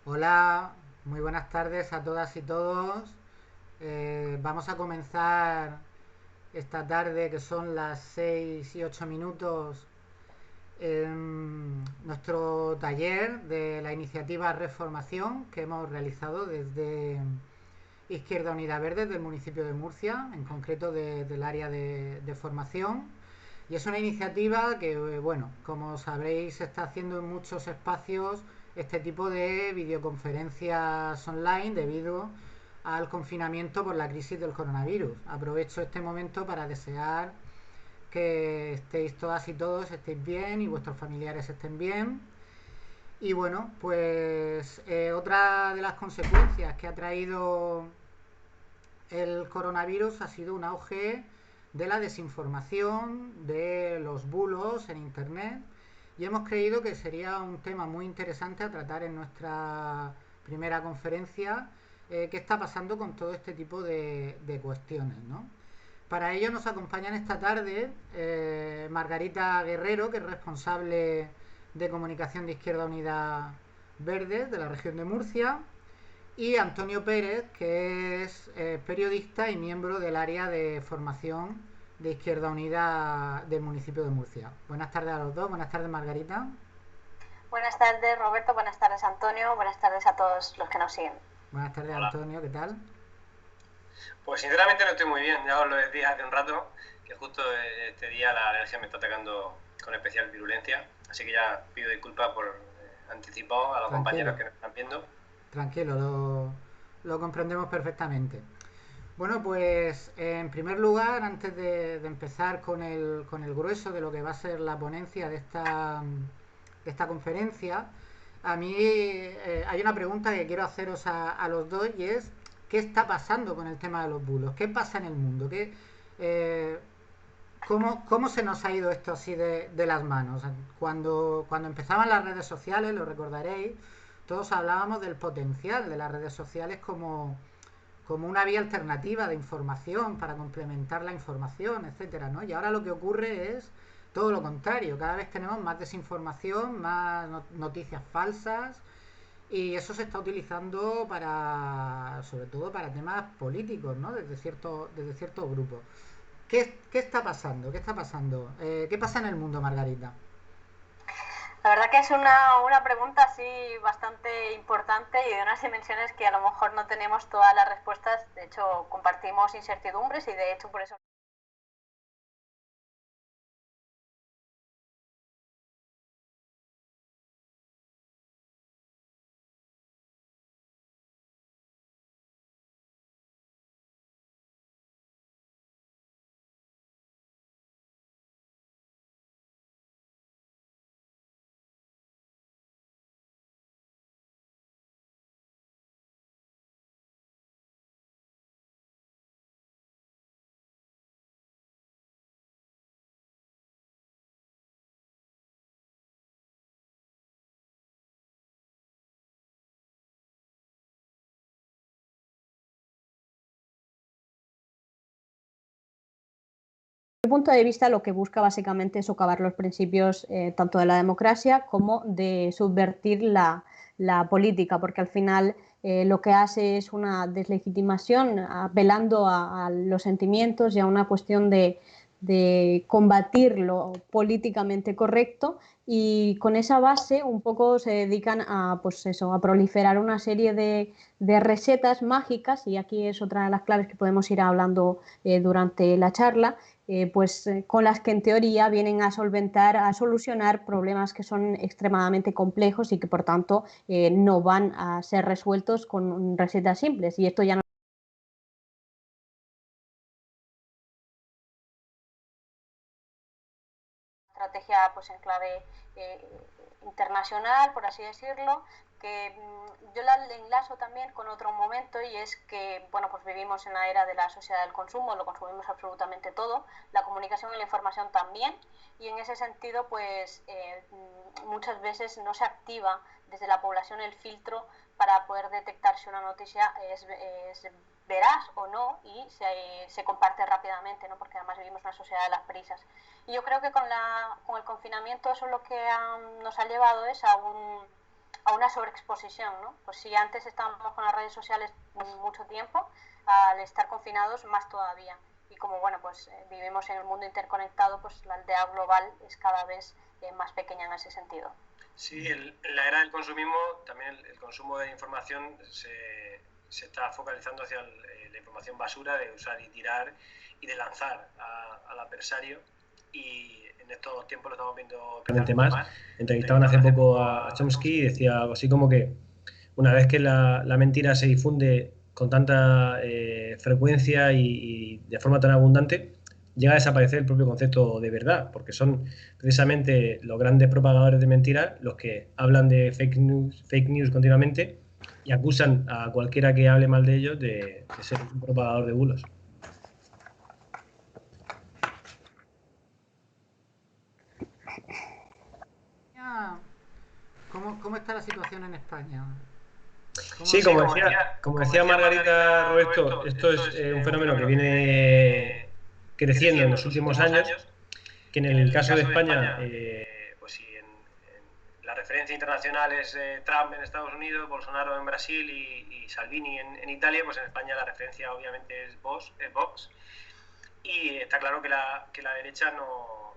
Hola, muy buenas tardes a todas y todos. Vamos a comenzar esta tarde, que son las 6 y 8 minutos, nuestro taller de la iniciativa Reformación que hemos realizado desde Izquierda Unida Verde del municipio de Murcia, en concreto del área de formación. Y es una iniciativa que, bueno, como sabréis, se está haciendo en muchos espacios este tipo de videoconferencias online debido al confinamiento por la crisis del coronavirus. Aprovecho este momento para desear que estéis todas y todos estéis bien y vuestros familiares estén bien. Y bueno, pues otra de las consecuencias que ha traído el coronavirus ha sido un auge de la desinformación, de los bulos en Internet, y hemos creído que sería un tema muy interesante a tratar en nuestra primera conferencia, qué está pasando con todo este tipo de cuestiones, ¿no? Para ello nos acompañan esta tarde Margarita Guerrero, que es responsable de comunicación de Izquierda Unida Verde de la región de Murcia, y Antonio Pérez, que es periodista y miembro del área de formación de Izquierda Unida del municipio de Murcia. Buenas tardes a los dos. Buenas tardes, Margarita. Buenas tardes, Roberto. Buenas tardes, Antonio. Buenas tardes a todos los que nos siguen. Buenas tardes, Hola. Antonio. ¿Qué tal? Pues sinceramente no estoy muy bien, ya os lo decía hace un rato, que justo este día la alergia me está atacando con especial virulencia, así que ya pido disculpas por anticipado a los Tranquilo, compañeros que nos están viendo. tranquilo, lo comprendemos perfectamente. Bueno, pues en primer lugar, antes de empezar con el grueso de lo que va a ser la ponencia de esta conferencia, a mí hay una pregunta que quiero haceros a los dos, y es: ¿qué está pasando con el tema de los bulos? ¿Qué pasa en el mundo? Eh, ¿Cómo se nos ha ido esto así de las manos? Cuando empezaban las redes sociales, lo recordaréis, todos hablábamos del potencial de las redes sociales como una vía alternativa de información para complementar la información, etcétera, ¿no? Y ahora lo que ocurre es todo lo contrario. Cada vez tenemos más desinformación, más noticias falsas, y eso se está utilizando sobre todo para temas políticos, ¿no? Desde ciertos grupos. ¿Qué está pasando? ¿Qué está pasando? ¿Qué pasa en el mundo, Margarita? La verdad que es una pregunta así bastante importante y de unas dimensiones que a lo mejor no tenemos todas las respuestas. De hecho, compartimos incertidumbres y de hecho por eso Mi punto de vista lo que busca básicamente es socavar los principios tanto de la democracia como de subvertir la política, porque al final lo que hace es una deslegitimación apelando a los sentimientos y a una cuestión de combatir lo políticamente correcto, y con esa base un poco se dedican a, pues eso, a proliferar una serie de recetas mágicas, y aquí es otra de las claves que podemos ir hablando durante la charla, con las que en teoría vienen a solventar, a solucionar problemas que son extremadamente complejos y que por tanto no van a ser resueltos con recetas simples. Y esto ya no estrategia pues en clave internacional, por así decirlo, que yo la enlazo también con otro momento, y es que bueno, pues vivimos en la era de la sociedad del consumo, lo consumimos absolutamente todo, la comunicación y la información también, y en ese sentido pues muchas veces no se activa desde la población el filtro para poder detectar si una noticia es veraz o no, y se comparte rápidamente, ¿no? Porque además vivimos en una sociedad de las prisas. Y yo creo que con el confinamiento eso es lo que nos ha llevado es a una sobreexposición, ¿no? Pues si antes estábamos con las redes sociales mucho tiempo, al estar confinados más todavía. Y como bueno, pues vivimos en un mundo interconectado, pues la aldea global es cada vez más pequeña en ese sentido. Sí, en la era del consumismo también el consumo de información se está focalizando hacia la información basura, de usar y tirar y de lanzar al adversario, y en estos tiempos lo estamos viendo más. Entrevistaban hace poco a Chomsky y decía algo así como que una vez que la mentira se difunde con tanta frecuencia y de forma tan abundante, llega a desaparecer el propio concepto de verdad, porque son precisamente los grandes propagadores de mentiras los que hablan de fake news continuamente y acusan a cualquiera que hable mal de ellos de ser un propagador de bulos. ¿Cómo está la situación en España? Sí, como decía Margarita Roberto, esto es un fenómeno que viene creciendo en los últimos años, que en el caso de España, pues sí, la referencia internacional es Trump en Estados Unidos, Bolsonaro en Brasil y Salvini en Italia, pues en España la referencia obviamente es Vox, y está claro que la derecha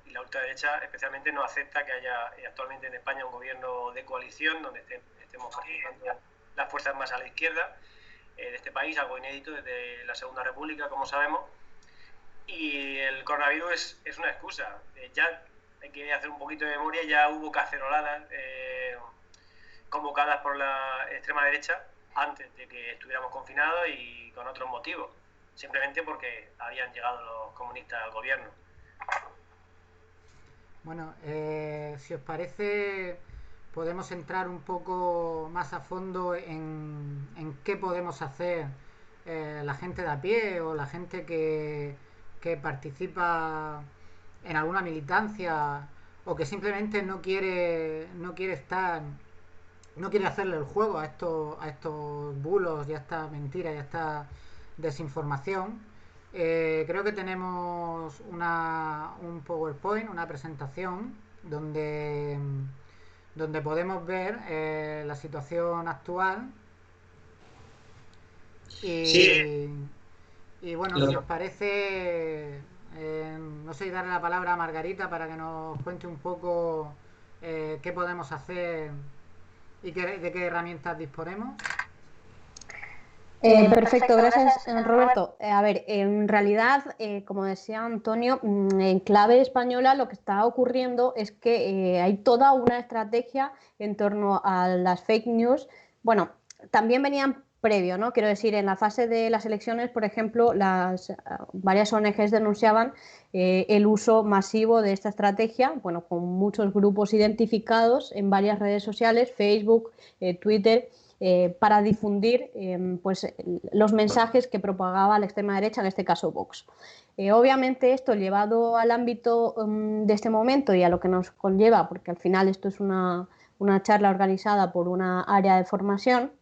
y la ultraderecha especialmente no acepta que haya actualmente en España un gobierno de coalición donde estemos participando las fuerzas más a la izquierda de este país, algo inédito desde la Segunda República, como sabemos. Y el coronavirus es una excusa. Ya hay que hacer un poquito de memoria, ya hubo caceroladas convocadas por la extrema derecha antes de que estuviéramos confinados y con otros motivos, simplemente porque habían llegado los comunistas al gobierno. Bueno, si os parece, podemos entrar un poco más a fondo en qué podemos hacer la gente de a pie o la gente que participa en alguna militancia o que simplemente no quiere hacerle el juego a estos bulos y a esta mentira y a esta desinformación. Creo que tenemos un PowerPoint, una presentación donde podemos ver la situación actual y bueno, si os parece, no sé, darle la palabra a Margarita para que nos cuente un poco qué podemos hacer y de qué herramientas disponemos. Perfecto, gracias Roberto. A ver, en realidad, como decía Antonio, en clave española lo que está ocurriendo es que hay toda una estrategia en torno a las fake news. Bueno, también venían previo, ¿no? Quiero decir, en la fase de las elecciones, por ejemplo, varias ONGs denunciaban el uso masivo de esta estrategia, bueno, con muchos grupos identificados en varias redes sociales, Facebook, Twitter, para difundir pues, los mensajes que propagaba la extrema derecha, en este caso Vox. Obviamente esto llevado al ámbito de este momento y a lo que nos conlleva, porque al final esto es una charla organizada por una área de formación,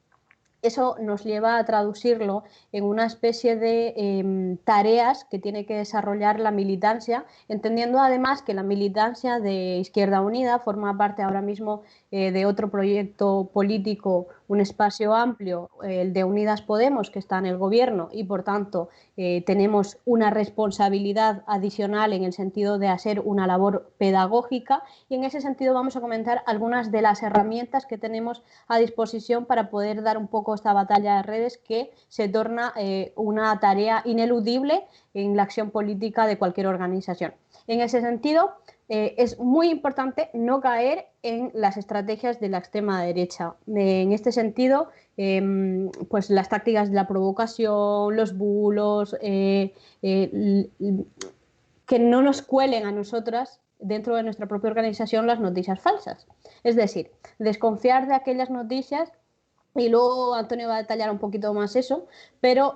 eso nos lleva a traducirlo en una especie de tareas que tiene que desarrollar la militancia, entendiendo además que la militancia de Izquierda Unida forma parte ahora mismo de otro proyecto político, un espacio amplio, el de Unidas Podemos, que está en el gobierno, y por tanto tenemos una responsabilidad adicional en el sentido de hacer una labor pedagógica, y en ese sentido vamos a comentar algunas de las herramientas que tenemos a disposición para poder dar un poco esta batalla de redes que se torna una tarea ineludible en la acción política de cualquier organización. En ese sentido, es muy importante no caer en las estrategias de la extrema derecha. En este sentido, pues las tácticas de la provocación, los bulos, que no nos cuelen a nosotras dentro de nuestra propia organización las noticias falsas. Es decir, desconfiar de aquellas noticias, y luego Antonio va a detallar un poquito más eso, pero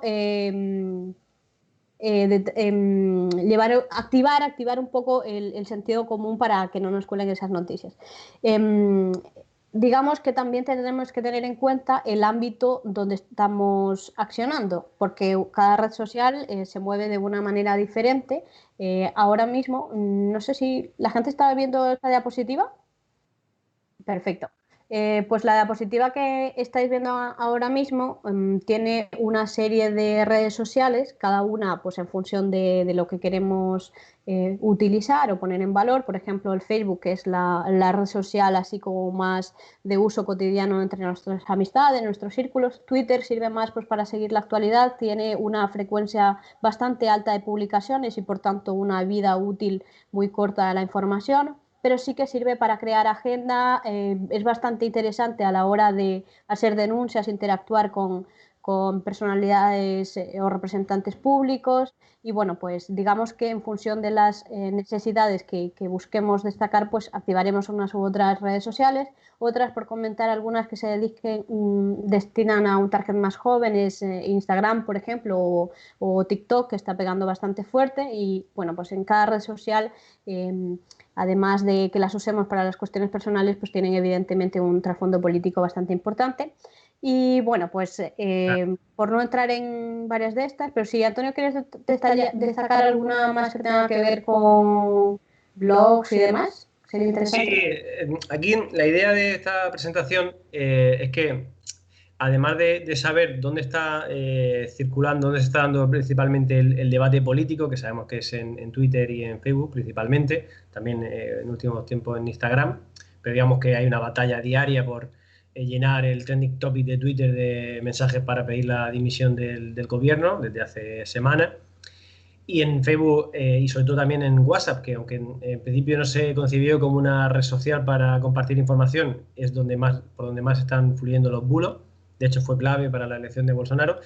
activar un poco el sentido común para que no nos cuelen esas noticias. Digamos que también tenemos que tener en cuenta el ámbito donde estamos accionando, porque cada red social se mueve de una manera diferente. Ahora mismo, no sé si la gente está viendo esta diapositiva. Perfecto. Pues la diapositiva que estáis viendo ahora mismo tiene una serie de redes sociales, cada una pues en función de lo que queremos utilizar o poner en valor. Por ejemplo, el Facebook, que es la red social así como más de uso cotidiano entre nuestras amistades, nuestros círculos. Twitter sirve más pues para seguir la actualidad, tiene una frecuencia bastante alta de publicaciones y por tanto una vida útil muy corta de la información, pero sí que sirve para crear agenda, es bastante interesante a la hora de hacer denuncias, interactuar con personalidades o representantes públicos y bueno, pues digamos que en función de las necesidades que busquemos destacar, pues activaremos unas u otras redes sociales, otras por comentar algunas que se destinan a un target más joven, es Instagram, por ejemplo, o TikTok, que está pegando bastante fuerte y bueno, pues en cada red social además de que las usemos para las cuestiones personales, pues tienen evidentemente un trasfondo político bastante importante. Y bueno, pues por no entrar en varias de estas, pero si Antonio quieres destacar alguna más que tenga que ver con blogs y demás, sería interesante. Sí, aquí la idea de esta presentación es que además de saber dónde está circulando, dónde se está dando principalmente el debate político, que sabemos que es en Twitter y en Facebook principalmente, también en últimos tiempos en Instagram, pero digamos que hay una batalla diaria por llenar el trending topic de Twitter de mensajes para pedir la dimisión del gobierno desde hace semanas. Y en Facebook y sobre todo también en WhatsApp, que aunque en principio no se concibió como una red social para compartir información, es por donde más están fluyendo los bulos. De hecho, fue clave para la elección de Bolsonaro.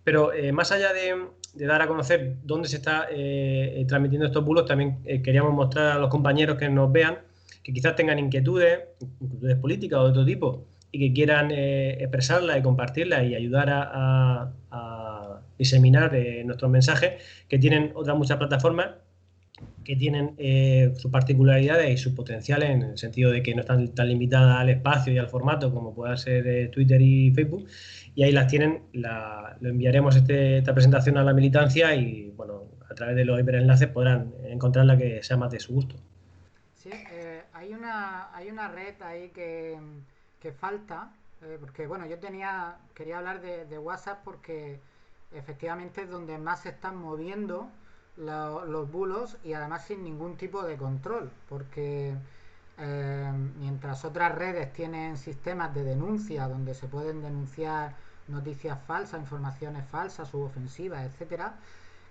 Pero más allá de dar a conocer dónde se está transmitiendo estos bulos, también queríamos mostrar a los compañeros que nos vean que quizás tengan inquietudes políticas o de otro tipo, y que quieran expresarlas y compartirlas y ayudar a diseminar nuestros mensajes, que tienen otras muchas plataformas que tienen sus particularidades y sus potenciales, en el sentido de que no están tan limitadas al espacio y al formato como pueda ser Twitter y Facebook, y ahí las tienen. Lo enviaremos esta presentación a la militancia y bueno, a través de los hiperenlaces podrán encontrar la que sea más de su gusto. Sí, hay una red ahí que falta, porque bueno, quería hablar de WhatsApp porque efectivamente es donde más se están moviendo los bulos y además sin ningún tipo de control, porque mientras otras redes tienen sistemas de denuncia donde se pueden denunciar noticias falsas, informaciones falsas, subofensivas, etcétera,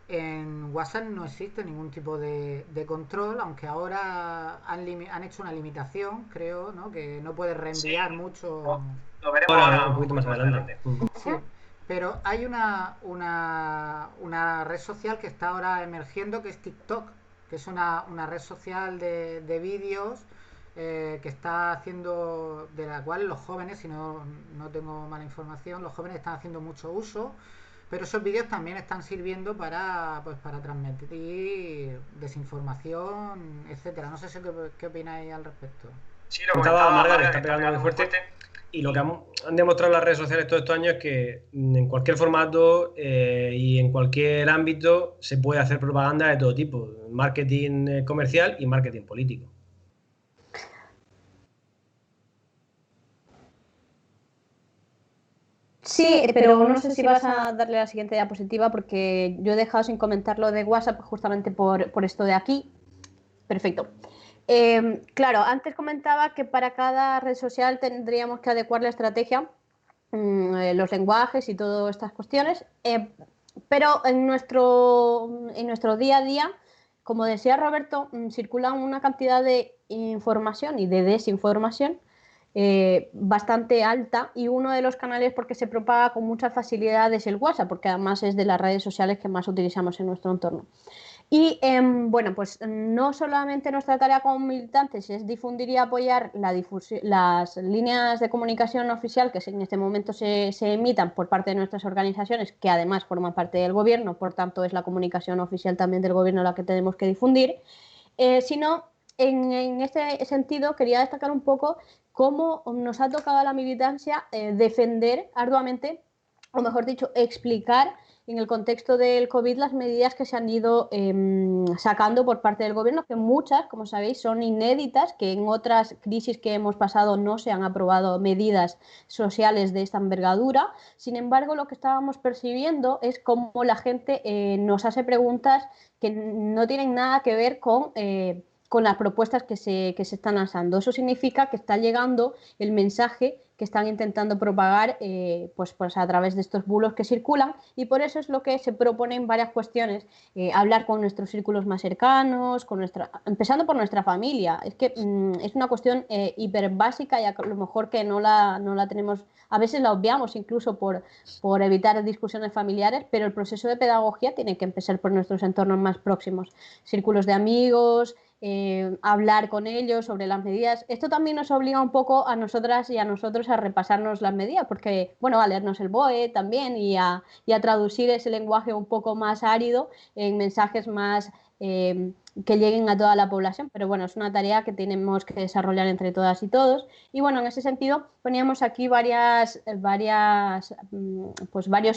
en WhatsApp no existe ningún tipo de control, aunque ahora han hecho una limitación, creo, ¿no? Que no puedes reenviar mucho. Lo veremos ahora un poquito más adelante. Sí, pero hay una red social que está ahora emergiendo, que es TikTok, que es una red social de vídeos que está haciendo, de la cual los jóvenes, si no tengo mala información, los jóvenes están haciendo mucho uso. Pero esos vídeos también están sirviendo para transmitir desinformación, etcétera. No sé si qué opináis al respecto. Sí, lo comentaba Marga, que está pegando muy fuerte. Y lo que han demostrado las redes sociales todos estos años es que en cualquier formato y en cualquier ámbito se puede hacer propaganda de todo tipo, marketing comercial y marketing político. Sí, pero no sé si vas a darle la siguiente diapositiva porque yo he dejado sin comentar lo de WhatsApp justamente por esto de aquí. Perfecto. Claro, antes comentaba que para cada red social tendríamos que adecuar la estrategia, los lenguajes y todas estas cuestiones, pero en nuestro día a día, como decía Roberto, circula una cantidad de información y de desinformación bastante alta, y uno de los canales porque se propaga con mucha facilidad es el WhatsApp, porque además es de las redes sociales que más utilizamos en nuestro entorno. Y bueno, pues no solamente nuestra tarea como militantes es difundir y apoyar las líneas de comunicación oficial que en este momento se emitan por parte de nuestras organizaciones, que además forman parte del gobierno, por tanto es la comunicación oficial también del gobierno la que tenemos que difundir, sino en este sentido quería destacar un poco cómo nos ha tocado a la militancia defender arduamente, o mejor dicho, explicar en el contexto del COVID las medidas que se han ido sacando por parte del gobierno, que muchas, como sabéis, son inéditas, que en otras crisis que hemos pasado no se han aprobado medidas sociales de esta envergadura. Sin embargo, lo que estábamos percibiendo es cómo la gente nos hace preguntas que no tienen nada que ver con las propuestas que se están lanzando. Eso significa que está llegando el mensaje que están intentando propagar pues a través de estos bulos que circulan, y por eso es lo que se propone en varias cuestiones, hablar con nuestros círculos más cercanos, empezando por nuestra familia. Es que es una cuestión hiper básica y a lo mejor que no la tenemos, a veces la obviamos incluso por evitar discusiones familiares, pero el proceso de pedagogía tiene que empezar por nuestros entornos más próximos, círculos de amigos, hablar con ellos sobre las medidas. Esto también nos obliga un poco a nosotras y a nosotros a repasarnos las medidas, porque, bueno, a leernos el BOE también y a traducir ese lenguaje un poco más árido en mensajes más que lleguen a toda la población. Pero bueno, es una tarea que tenemos que desarrollar entre todas y todos. Y bueno, en ese sentido poníamos aquí varios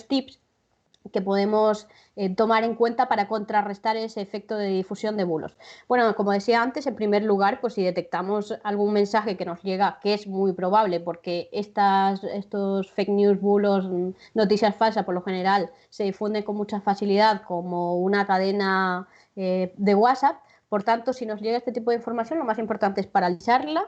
tips que podemos tomar en cuenta para contrarrestar ese efecto de difusión de bulos. Bueno, como decía antes, en primer lugar, pues si detectamos algún mensaje que nos llega, que es muy probable, porque estos fake news, bulos, noticias falsas, por lo general, se difunden con mucha facilidad como una cadena de WhatsApp. Por tanto, si nos llega este tipo de información, lo más importante es paralizarla,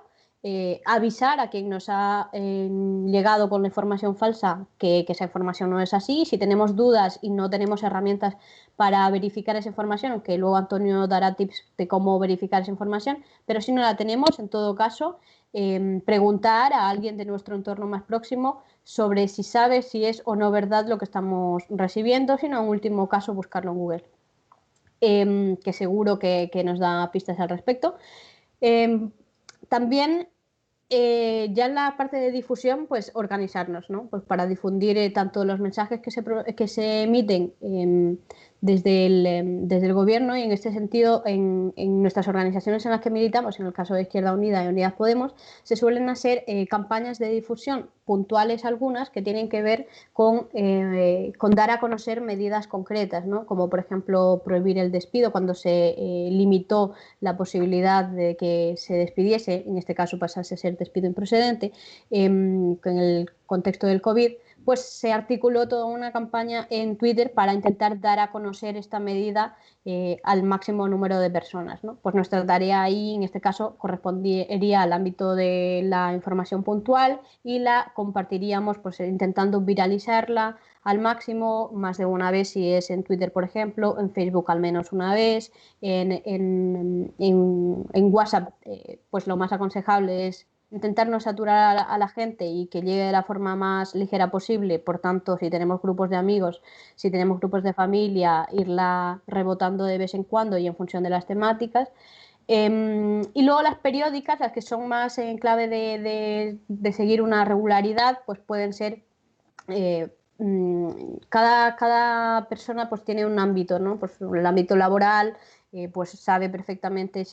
avisar a quien nos ha llegado con la información falsa que esa información no es así. Si tenemos dudas y no tenemos herramientas para verificar esa información, aunque luego Antonio dará tips de cómo verificar esa información, pero si no la tenemos, en todo caso, preguntar a alguien de nuestro entorno más próximo sobre si sabe si es o no verdad lo que estamos recibiendo, sino en último caso buscarlo en Google, que seguro que nos da pistas al respecto. También ya en la parte de difusión, pues organizarnos, ¿no? Pues para difundir tanto los mensajes que se emiten desde el gobierno, y en este sentido en nuestras organizaciones en las que militamos, en el caso de Izquierda Unida y Unidas Podemos, se suelen hacer campañas de difusión puntuales, algunas que tienen que ver con dar a conocer medidas concretas, ¿no? Como por ejemplo prohibir el despido cuando se limitó la posibilidad de que se despidiese, en este caso pasase a ser despido improcedente, en el contexto del COVID. Pues se articuló toda una campaña en Twitter para intentar dar a conocer esta medida al máximo número de personas, ¿no? Pues nuestra tarea ahí, en este caso, correspondería al ámbito de la información puntual y la compartiríamos pues, intentando viralizarla al máximo, más de una vez si es en Twitter, por ejemplo, en Facebook al menos una vez, en WhatsApp, pues lo más aconsejable es intentar no saturar a la gente y que llegue de la forma más ligera posible. Por tanto, si tenemos grupos de amigos, si tenemos grupos de familia, irla rebotando de vez en cuando y en función de las temáticas. Y luego las periódicas, las que son más en clave de seguir una regularidad, pues pueden ser cada persona pues tiene un ámbito, ¿no? Pues el ámbito laboral, pues sabe perfectamente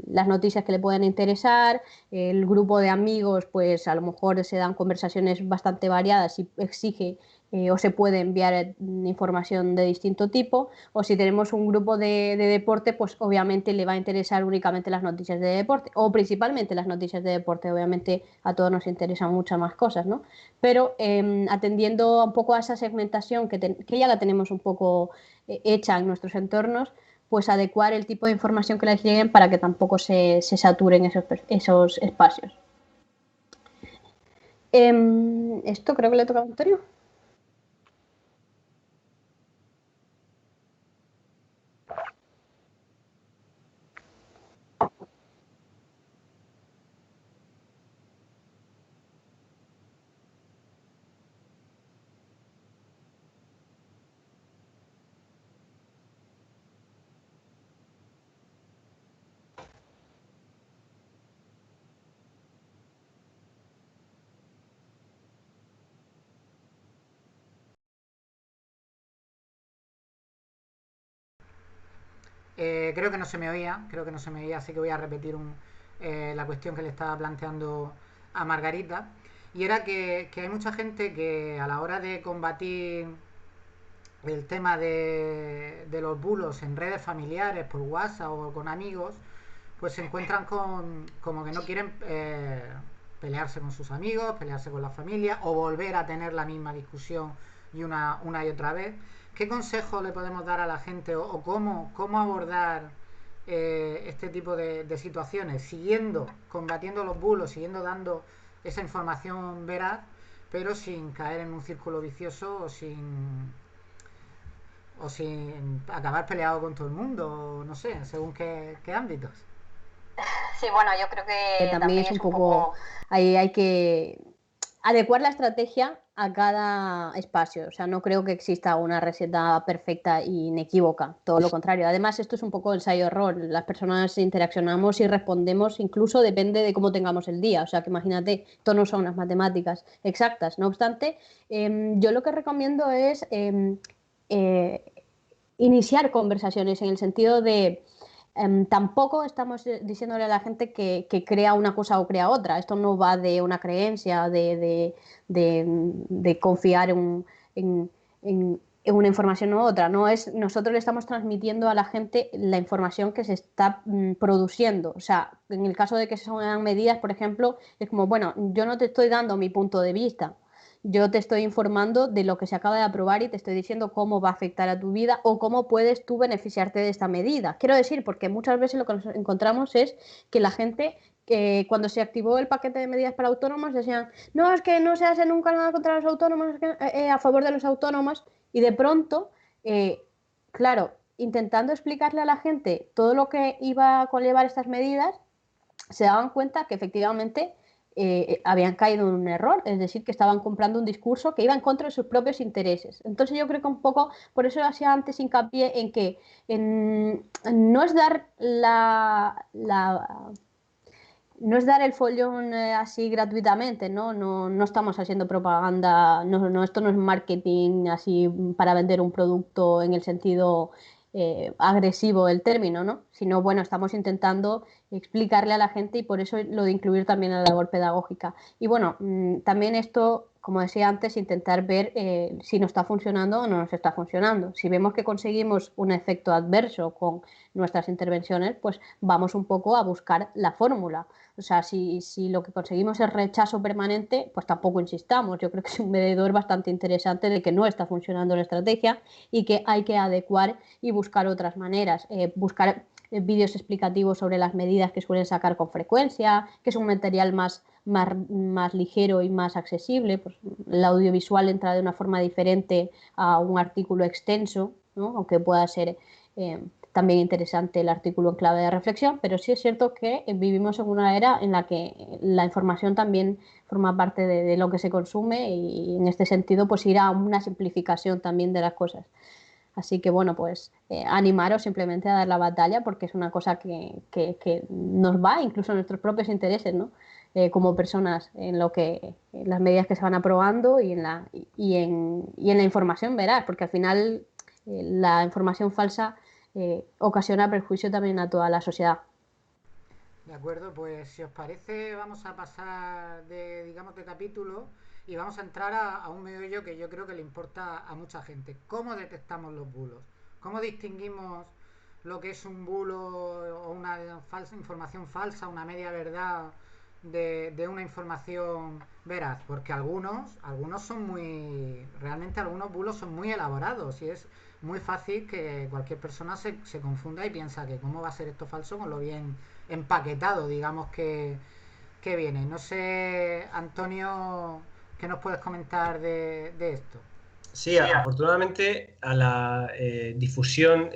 las noticias que le pueden interesar. El grupo de amigos, pues a lo mejor se dan conversaciones bastante variadas y exige o se puede enviar información de distinto tipo. O si tenemos un grupo de deporte, pues obviamente le va a interesar únicamente las noticias de deporte, o principalmente las noticias de deporte. Obviamente a todos nos interesan muchas más cosas, ¿no? Pero atendiendo un poco a esa segmentación que ya la tenemos un poco hecha en nuestros entornos, pues adecuar el tipo de información que les lleguen para que tampoco se saturen esos espacios. Esto creo que le toca a Antonio. Creo que no se me oía, así que voy a repetir la cuestión que le estaba planteando a Margarita. Y era que hay mucha gente que a la hora de combatir el tema de los bulos en redes familiares, por WhatsApp o con amigos, pues se encuentran con como que no quieren pelearse con sus amigos, pelearse con la familia o volver a tener la misma discusión y una y otra vez. ¿Qué consejo le podemos dar a la gente o cómo abordar este tipo de situaciones? Combatiendo los bulos, siguiendo dando esa información veraz, pero sin caer en un círculo vicioso o sin acabar peleado con todo el mundo, no sé, según qué ámbitos. Sí, bueno, yo creo que también es un poco... Ahí hay que adecuar la estrategia a cada espacio. O sea, no creo que exista una receta perfecta e inequívoca, todo lo contrario. Además, esto es un poco ensayo-error. Las personas interaccionamos y respondemos, incluso depende de cómo tengamos el día. O sea, que imagínate, esto no son unas matemáticas exactas. No obstante, yo lo que recomiendo es iniciar conversaciones en el sentido de... tampoco estamos diciéndole a la gente que crea una cosa o crea otra. Esto no va de una creencia, de confiar en una información u otra. No es, nosotros le estamos transmitiendo a la gente la información que se está produciendo. O sea, en el caso de que sean medidas, por ejemplo, es como, bueno, yo no te estoy dando mi punto de vista. Yo te estoy informando de lo que se acaba de aprobar y te estoy diciendo cómo va a afectar a tu vida o cómo puedes tú beneficiarte de esta medida. Quiero decir, porque muchas veces lo que nos encontramos es que la gente, cuando se activó el paquete de medidas para autónomos, decían, no, es que no se hace nunca nada contra los autónomos, a favor de los autónomos, y de pronto, claro, intentando explicarle a la gente todo lo que iba a conllevar estas medidas, se daban cuenta que efectivamente habían caído en un error, es decir, que estaban comprando un discurso que iba en contra de sus propios intereses. Entonces yo creo que un poco, por eso hacía antes hincapié en que no es dar no es dar el follón así gratuitamente, ¿no? No estamos haciendo propaganda, esto no es marketing así para vender un producto en el sentido agresivo del término, ¿no? Sino, bueno, estamos intentando explicarle a la gente y por eso lo de incluir también la labor pedagógica. Y bueno, también esto, como decía antes, intentar ver si nos está funcionando o no nos está funcionando. Si vemos que conseguimos un efecto adverso con nuestras intervenciones, pues vamos un poco a buscar la fórmula. O sea, si lo que conseguimos es rechazo permanente, pues tampoco insistamos. Yo creo que es un medidor bastante interesante de que no está funcionando la estrategia y que hay que adecuar y buscar otras maneras. Buscar vídeos explicativos sobre las medidas que suelen sacar con frecuencia, que es un material más ligero y más accesible. Pues el audiovisual entra de una forma diferente a un artículo extenso, ¿no? Aunque pueda ser... también interesante el artículo en clave de reflexión, pero sí es cierto que vivimos en una era en la que la información también forma parte de lo que se consume y en este sentido pues ir a una simplificación también de las cosas. Así que bueno, pues animaros simplemente a dar la batalla porque es una cosa que nos va incluso a nuestros propios intereses, ¿no? Como personas en las medidas que se van aprobando y en la información veraz, porque al final la información falsa ocasiona perjuicio también a toda la sociedad. De acuerdo, pues si os parece vamos a pasar de capítulo y vamos a entrar a un meollo que yo creo que le importa a mucha gente. ¿Cómo detectamos los bulos? ¿Cómo distinguimos lo que es un bulo o una información falsa, una media verdad de una información veraz? Porque algunos son realmente algunos bulos son muy elaborados y es muy fácil que cualquier persona se confunda y piensa que cómo va a ser esto falso con lo bien empaquetado, digamos, que viene. No sé, Antonio, ¿qué nos puedes comentar de esto? Sí, afortunadamente a la difusión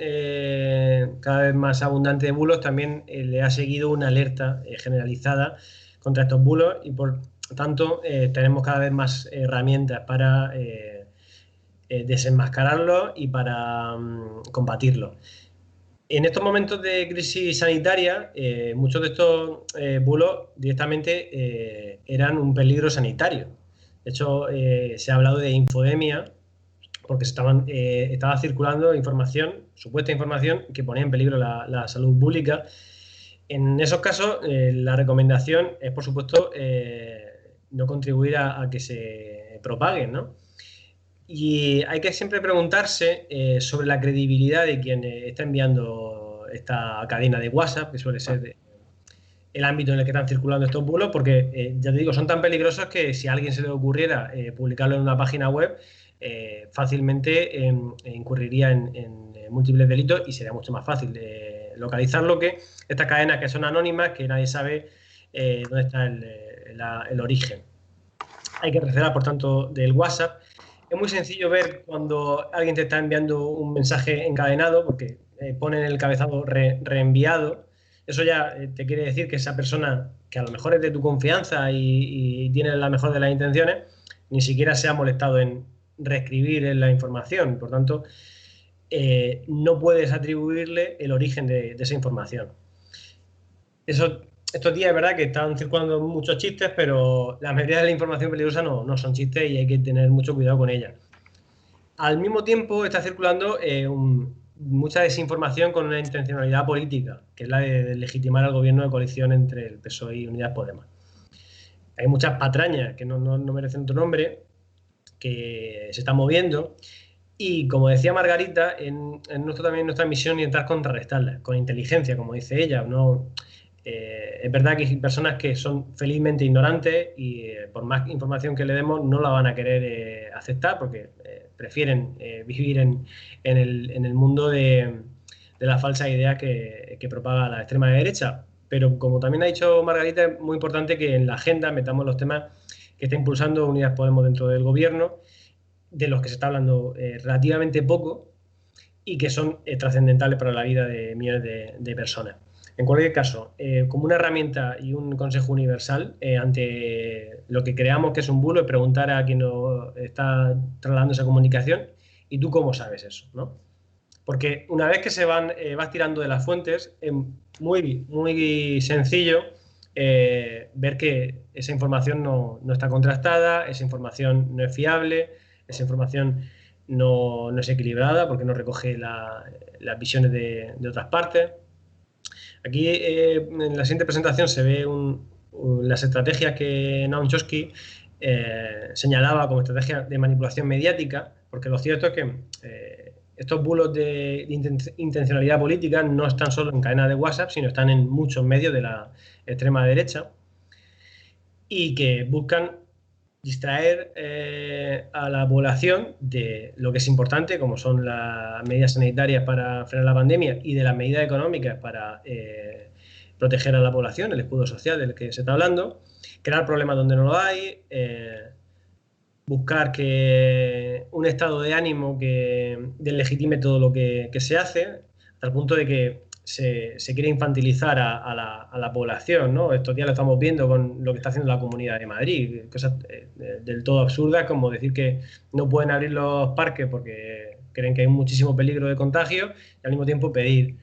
cada vez más abundante de bulos también le ha seguido una alerta generalizada contra estos bulos y por tanto tenemos cada vez más herramientas para desenmascararlos y para combatirlos. En estos momentos de crisis sanitaria, muchos de estos bulos directamente eran un peligro sanitario. De hecho, se ha hablado de infodemia porque estaba circulando información, supuesta información, que ponía en peligro la salud pública. En esos casos, la recomendación es, por supuesto, no contribuir a que se propaguen, ¿no? Y hay que siempre preguntarse sobre la credibilidad de quien está enviando esta cadena de WhatsApp, que suele ser el ámbito en el que están circulando estos bulos, porque ya te digo, son tan peligrosos que si a alguien se le ocurriera publicarlo en una página web, fácilmente incurriría en múltiples delitos y sería mucho más fácil localizarlo que estas cadenas que son anónimas, que nadie sabe dónde está el origen. Hay que recelar, por tanto, del WhatsApp. Es muy sencillo ver cuando alguien te está enviando un mensaje encadenado, porque pone en el cabezado reenviado. Eso ya te quiere decir que esa persona, que a lo mejor es de tu confianza y tiene la mejor de las intenciones, ni siquiera se ha molestado en reescribir la información. Por tanto, no puedes atribuirle el origen de esa información. Estos días es verdad que están circulando muchos chistes, pero la mayoría de la información peligrosa no son chistes y hay que tener mucho cuidado con ella. Al mismo tiempo está circulando mucha desinformación con una intencionalidad política, que es la de legitimar al gobierno de coalición entre el PSOE y Unidas Podemos. Hay muchas patrañas que no merecen otro nombre, que se están moviendo, y como decía Margarita, en nuestra misión es intentar contrarrestarlas con inteligencia, como dice ella. Es verdad que hay personas que son felizmente ignorantes y por más información que le demos no la van a querer aceptar porque prefieren vivir en el mundo de las falsas ideas que propaga la extrema derecha. Pero como también ha dicho Margarita, es muy importante que en la agenda metamos los temas que está impulsando Unidas Podemos dentro del gobierno, de los que se está hablando relativamente poco y que son trascendentales para la vida de millones de personas. En cualquier caso, como una herramienta y un consejo universal ante lo que creamos que es un bulo, es preguntar a quien nos está trasladando esa comunicación: ¿y tú cómo sabes eso? ¿No? Porque una vez que vas tirando de las fuentes, es muy sencillo ver que esa información no está contrastada, esa información no es fiable, esa información no es equilibrada porque no recoge las visiones de otras partes. Aquí en la siguiente presentación se ve las estrategias que Noam Chomsky señalaba como estrategias de manipulación mediática, porque lo cierto es que estos bulos de intencionalidad política no están solo en cadenas de WhatsApp, sino están en muchos medios de la extrema derecha y que buscan distraer a la población de lo que es importante, como son las medidas sanitarias para frenar la pandemia y de las medidas económicas para proteger a la población, el escudo social del que se está hablando, crear problemas donde no lo hay, buscar que un estado de ánimo que deslegitime todo lo que se hace, hasta el punto de que se quiere infantilizar a la población, ¿no? Estos días lo estamos viendo con lo que está haciendo la Comunidad de Madrid, cosas del todo absurdas, como decir que no pueden abrir los parques porque creen que hay muchísimo peligro de contagio, y al mismo tiempo pedir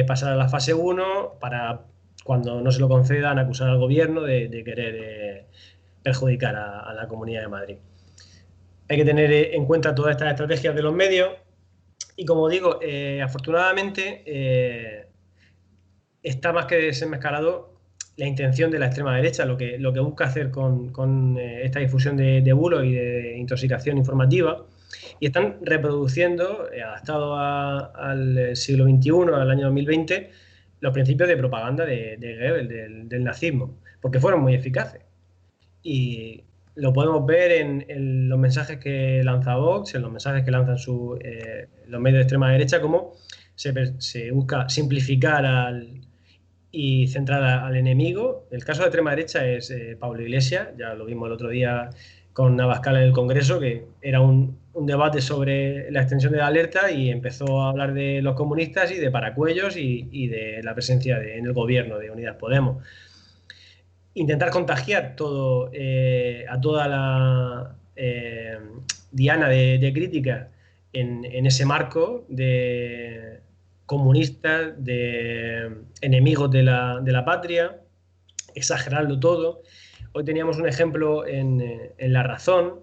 pasar a la fase 1 para, cuando no se lo concedan, acusar al gobierno de querer perjudicar a la Comunidad de Madrid. Hay que tener en cuenta todas estas estrategias de los medios. Y como digo, afortunadamente está más que desenmascarado la intención de la extrema derecha, lo que busca hacer con esta difusión de bulos y de intoxicación informativa, y están reproduciendo, adaptado al siglo XXI, al año 2020, los principios de propaganda de Goebbels, del nazismo, porque fueron muy eficaces. Y lo podemos ver en los mensajes que lanza Vox, en los mensajes que lanzan los medios de extrema derecha, cómo se busca simplificar y centrar al enemigo. El caso de extrema derecha es Pablo Iglesias, ya lo vimos el otro día con Abascal en el Congreso, que era un debate sobre la extensión de la alerta y empezó a hablar de los comunistas y de paracuellos y de la presencia en el gobierno de Unidas Podemos. Intentar contagiar a toda la diana de crítica en ese marco de comunistas, de enemigos de la patria, exagerarlo todo. Hoy teníamos un ejemplo en La Razón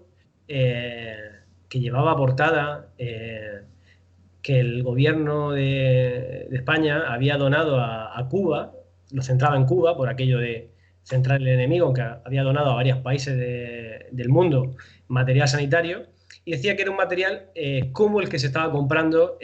que llevaba portada que el gobierno de España había donado a Cuba, lo centraba en Cuba por aquello de centrar el enemigo, aunque había donado a varios países del mundo material sanitario, y decía que era un material como el que se estaba comprando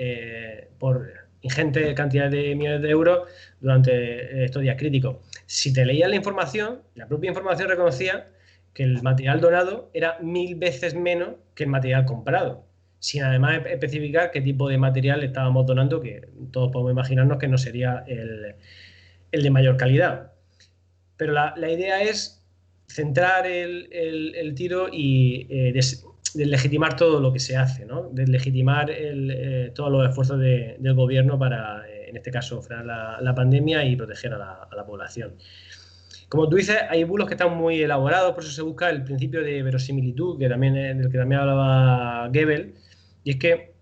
por ingente cantidad de millones de euros durante estos días críticos. Si te leías la información, la propia información reconocía que el material donado era 1000 veces menos que el material comprado, sin además especificar qué tipo de material estábamos donando, que todos podemos imaginarnos que no sería el de mayor calidad. Pero la idea es centrar el tiro y deslegitimar todo lo que se hace, ¿no? Deslegitimar todos los esfuerzos del gobierno para, en este caso, frenar la pandemia y proteger a la población. Como tú dices, hay bulos que están muy elaborados, por eso se busca el principio de verosimilitud, del que también hablaba Goebbels, y es que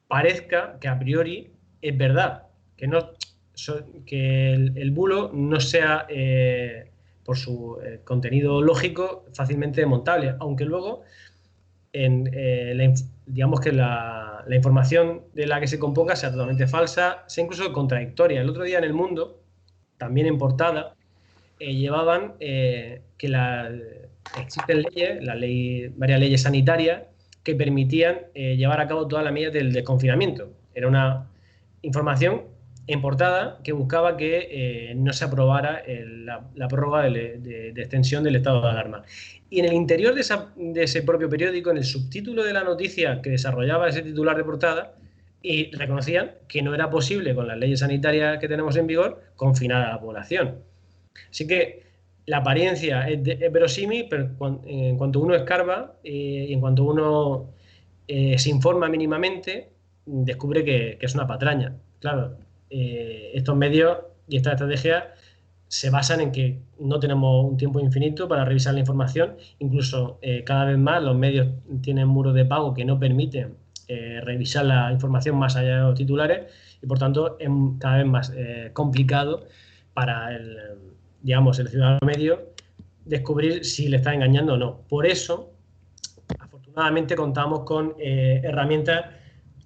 parezca que a priori es verdad, que el bulo no sea, por su contenido lógico, fácilmente demontable, aunque luego digamos que la información de la que se componga sea totalmente falsa, sea incluso contradictoria. El otro día en El Mundo, también en portada, llevaban que existen leyes, varias leyes sanitarias que permitían llevar a cabo todas las medidas del desconfinamiento. Era una información en portada que buscaba que no se aprobara la prórroga de extensión del estado de alarma. Y en el interior de ese propio periódico, en el subtítulo de la noticia que desarrollaba ese titular de portada, y reconocían que no era posible, con las leyes sanitarias que tenemos en vigor, confinar a la población. Así que la apariencia es verosímil, pero en cuanto uno escarba y en cuanto uno se informa mínimamente, descubre que es una patraña. Claro, estos medios y estas estrategias se basan en que no tenemos un tiempo infinito para revisar la información. Incluso cada vez más los medios tienen muros de pago que no permiten revisar la información más allá de los titulares, y por tanto es cada vez más complicado para el ciudadano medio descubrir si le está engañando o no. Por eso, afortunadamente, contamos con herramientas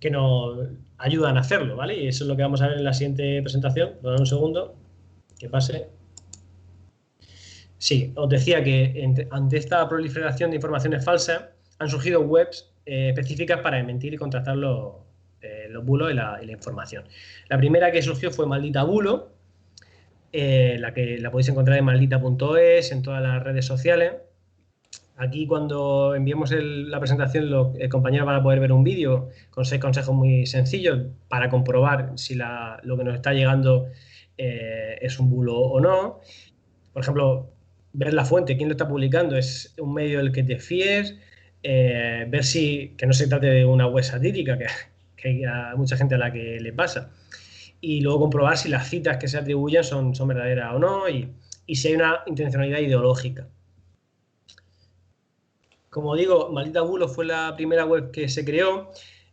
que nos ayudan a hacerlo, ¿vale? Y eso es lo que vamos a ver en la siguiente presentación. Dame un segundo, que pase. Sí, os decía que ante esta proliferación de informaciones falsas han surgido webs específicas para desmentir y contrastar los bulos y la información. La primera que surgió fue Maldita Bulo, la podéis encontrar en maldita.es, en todas las redes sociales. Aquí, cuando enviemos la presentación, el compañero van a poder ver un vídeo con 6 consejos muy sencillos para comprobar si lo que nos está llegando es un bulo o no. Por ejemplo, ver la fuente, quién lo está publicando, es un medio del que te fíes, ver que no se trate de una web satírica, que hay a mucha gente a la que le pasa, y luego comprobar si las citas que se atribuyen son verdaderas o no, y si hay una intencionalidad ideológica. Como digo, Maldita Bulo fue la primera web que se creó.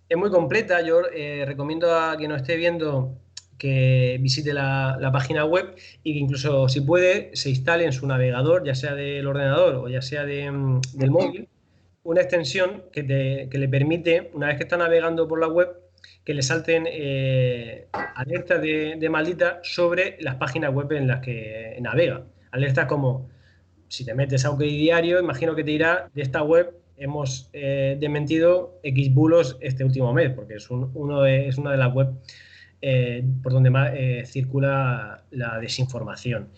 Es muy completa. Yo recomiendo a quien nos esté viendo que visite la página web y que incluso, si puede, se instale en su navegador, ya sea del ordenador o ya sea del móvil, una extensión que le permite, una vez que está navegando por la web, que le salten alertas de Maldita sobre las páginas web en las que navega. Alertas como, si te metes a OK Diario, imagino que te dirá: de esta web hemos desmentido X bulos este último mes, porque es una de las webs por donde más circula la desinformación.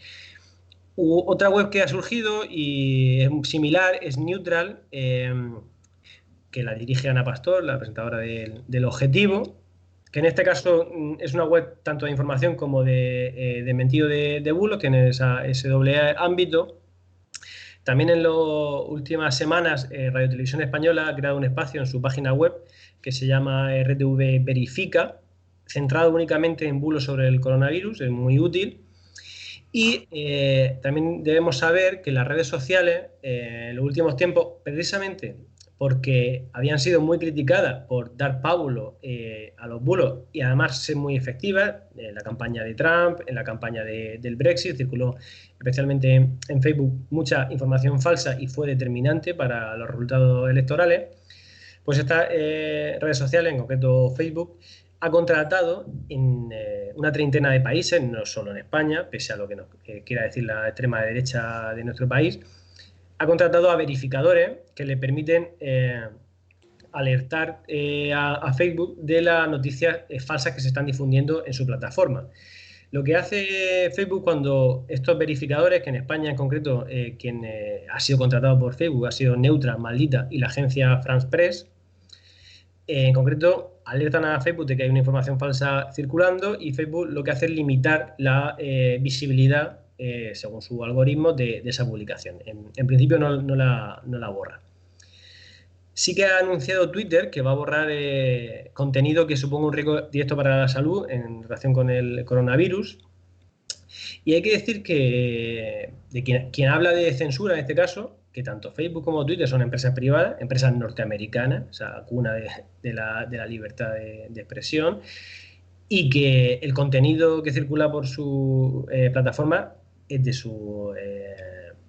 Otra web que ha surgido y es similar es Neutral, que la dirige Ana Pastor, la presentadora del Objetivo, que en este caso es una web tanto de información como de desmentido de bulos, tiene ese doble ámbito. También en las últimas semanas Radio Televisión Española ha creado un espacio en su página web que se llama RTV Verifica, centrado únicamente en bulos sobre el coronavirus, es muy útil. Y también debemos saber que las redes sociales en los últimos tiempos, precisamente porque habían sido muy criticadas por dar pábulo a los bulos y además ser muy efectivas, en la campaña de Trump, en la campaña del Brexit, circuló especialmente en Facebook mucha información falsa y fue determinante para los resultados electorales. Pues estas redes sociales, en concreto Facebook, ha contratado en una treintena de países, no solo en España, pese a lo que nos quiera decir la extrema derecha de nuestro país, ha contratado a verificadores que le permiten alertar a Facebook de las noticias falsas que se están difundiendo en su plataforma. Lo que hace Facebook cuando estos verificadores, que en España en concreto quien ha sido contratado por Facebook ha sido Neutra, Maldita y la agencia France Press, en concreto alertan a Facebook de que hay una información falsa circulando y Facebook lo que hace es limitar la visibilidad según su algoritmo de esa publicación. En principio no la borra. Sí que ha anunciado Twitter que va a borrar contenido que suponga un riesgo directo para la salud en relación con el coronavirus. Y hay que decir que quien habla de censura en este caso, que tanto Facebook como Twitter son empresas privadas, empresas norteamericanas, o sea, cuna de la libertad de expresión, y que el contenido que circula por su plataforma es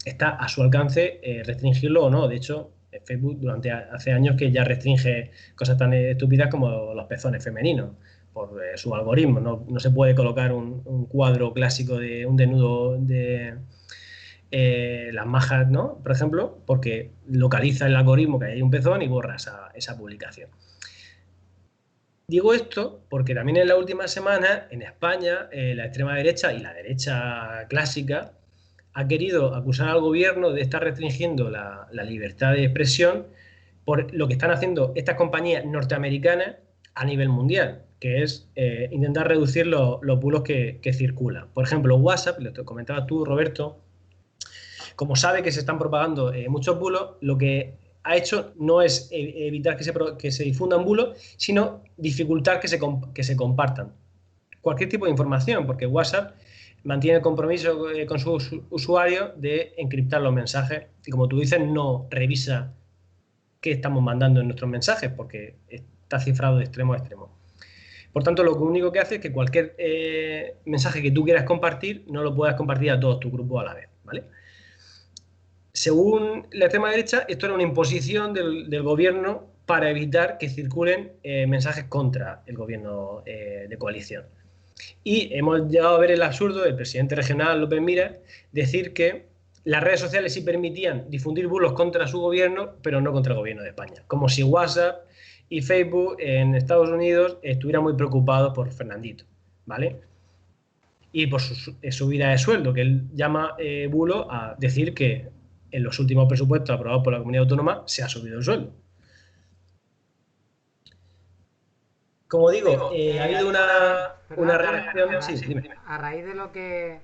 está a su alcance restringirlo o no. De hecho, Facebook hace años que ya restringe cosas tan estúpidas como los pezones femeninos por su algoritmo. No se puede colocar un cuadro clásico de un desnudo de las majas, ¿no? Por ejemplo, porque localiza el algoritmo que hay un pezón y borra esa publicación. Digo esto porque también en la última semana en España la extrema derecha y la derecha clásica ha querido acusar al gobierno de estar restringiendo la libertad de expresión por lo que están haciendo estas compañías norteamericanas a nivel mundial, que es intentar reducir los bulos que circulan. Por ejemplo, WhatsApp, lo que comentabas tú, Roberto, como sabe que se están propagando muchos bulos, lo que ha hecho no es evitar que se difundan bulos, sino dificultar que se compartan cualquier tipo de información, porque WhatsApp mantiene el compromiso con sus usuarios de encriptar los mensajes y, como tú dices, no revisa qué estamos mandando en nuestros mensajes porque está cifrado de extremo a extremo. Por tanto, lo único que hace es que cualquier mensaje que tú quieras compartir no lo puedas compartir a todos tus grupos a la vez, ¿vale? Según la extrema derecha, esto era una imposición del gobierno para evitar que circulen mensajes contra el gobierno de coalición. Y hemos llegado a ver el absurdo del presidente regional, López Miras, decir que las redes sociales sí permitían difundir bulos contra su gobierno, pero no contra el gobierno de España. Como si WhatsApp y Facebook en Estados Unidos estuvieran muy preocupados por Fernandito, ¿vale? Y por su subida de sueldo, que él llama bulo a decir que en los últimos presupuestos aprobados por la comunidad autónoma se ha subido el sueldo. Como digo, ha habido una reacción. Sí, dime. A raíz de lo que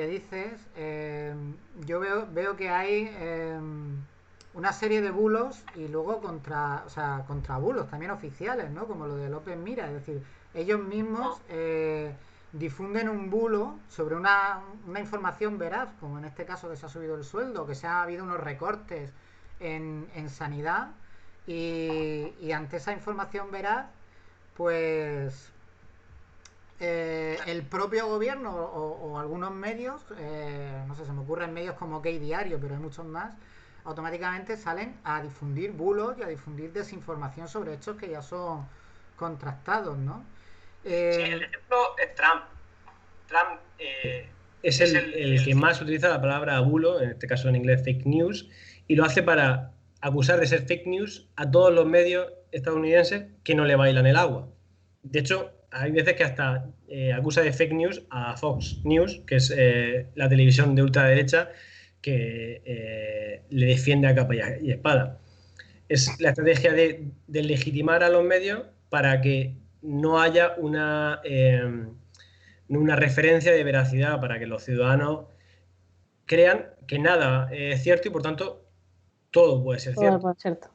dices, yo veo que hay una serie de bulos y luego contra bulos también oficiales, ¿no? Como lo de López Miras, es decir, ellos mismos difunden un bulo sobre una información veraz, como en este caso que se ha subido el sueldo, que se ha habido unos recortes en sanidad y ante esa información veraz, pues el propio gobierno o algunos medios, no sé, se me ocurren medios como Gay Diario, pero hay muchos más, automáticamente salen a difundir bulos y a difundir desinformación sobre hechos que ya son contrastados, ¿no? Sí, el ejemplo es Trump. Trump es el que más utiliza la palabra bulo, en este caso en inglés fake news, y lo hace para acusar de ser fake news a todos los medios estadounidenses que no le bailan el agua. De hecho, hay veces que hasta acusa de fake news a Fox News, que es la televisión de ultraderecha que le defiende a capa y espada. Es la estrategia de legitimar a los medios para que no haya una referencia de veracidad, para que los ciudadanos crean que nada es cierto y, por tanto, todo puede ser cierto. Todo puede ser cierto.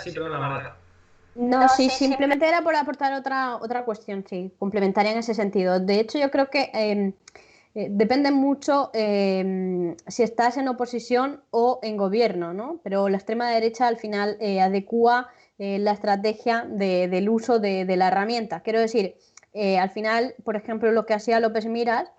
Sí, perdona, Marta. No, sí, simplemente era por aportar otra cuestión, sí, complementaria en ese sentido. De hecho, yo creo que depende mucho si estás en oposición o en gobierno, ¿no? Pero la extrema derecha al final adecúa la estrategia del uso de la herramienta. Quiero decir, al final, por ejemplo, lo que hacía López Miras,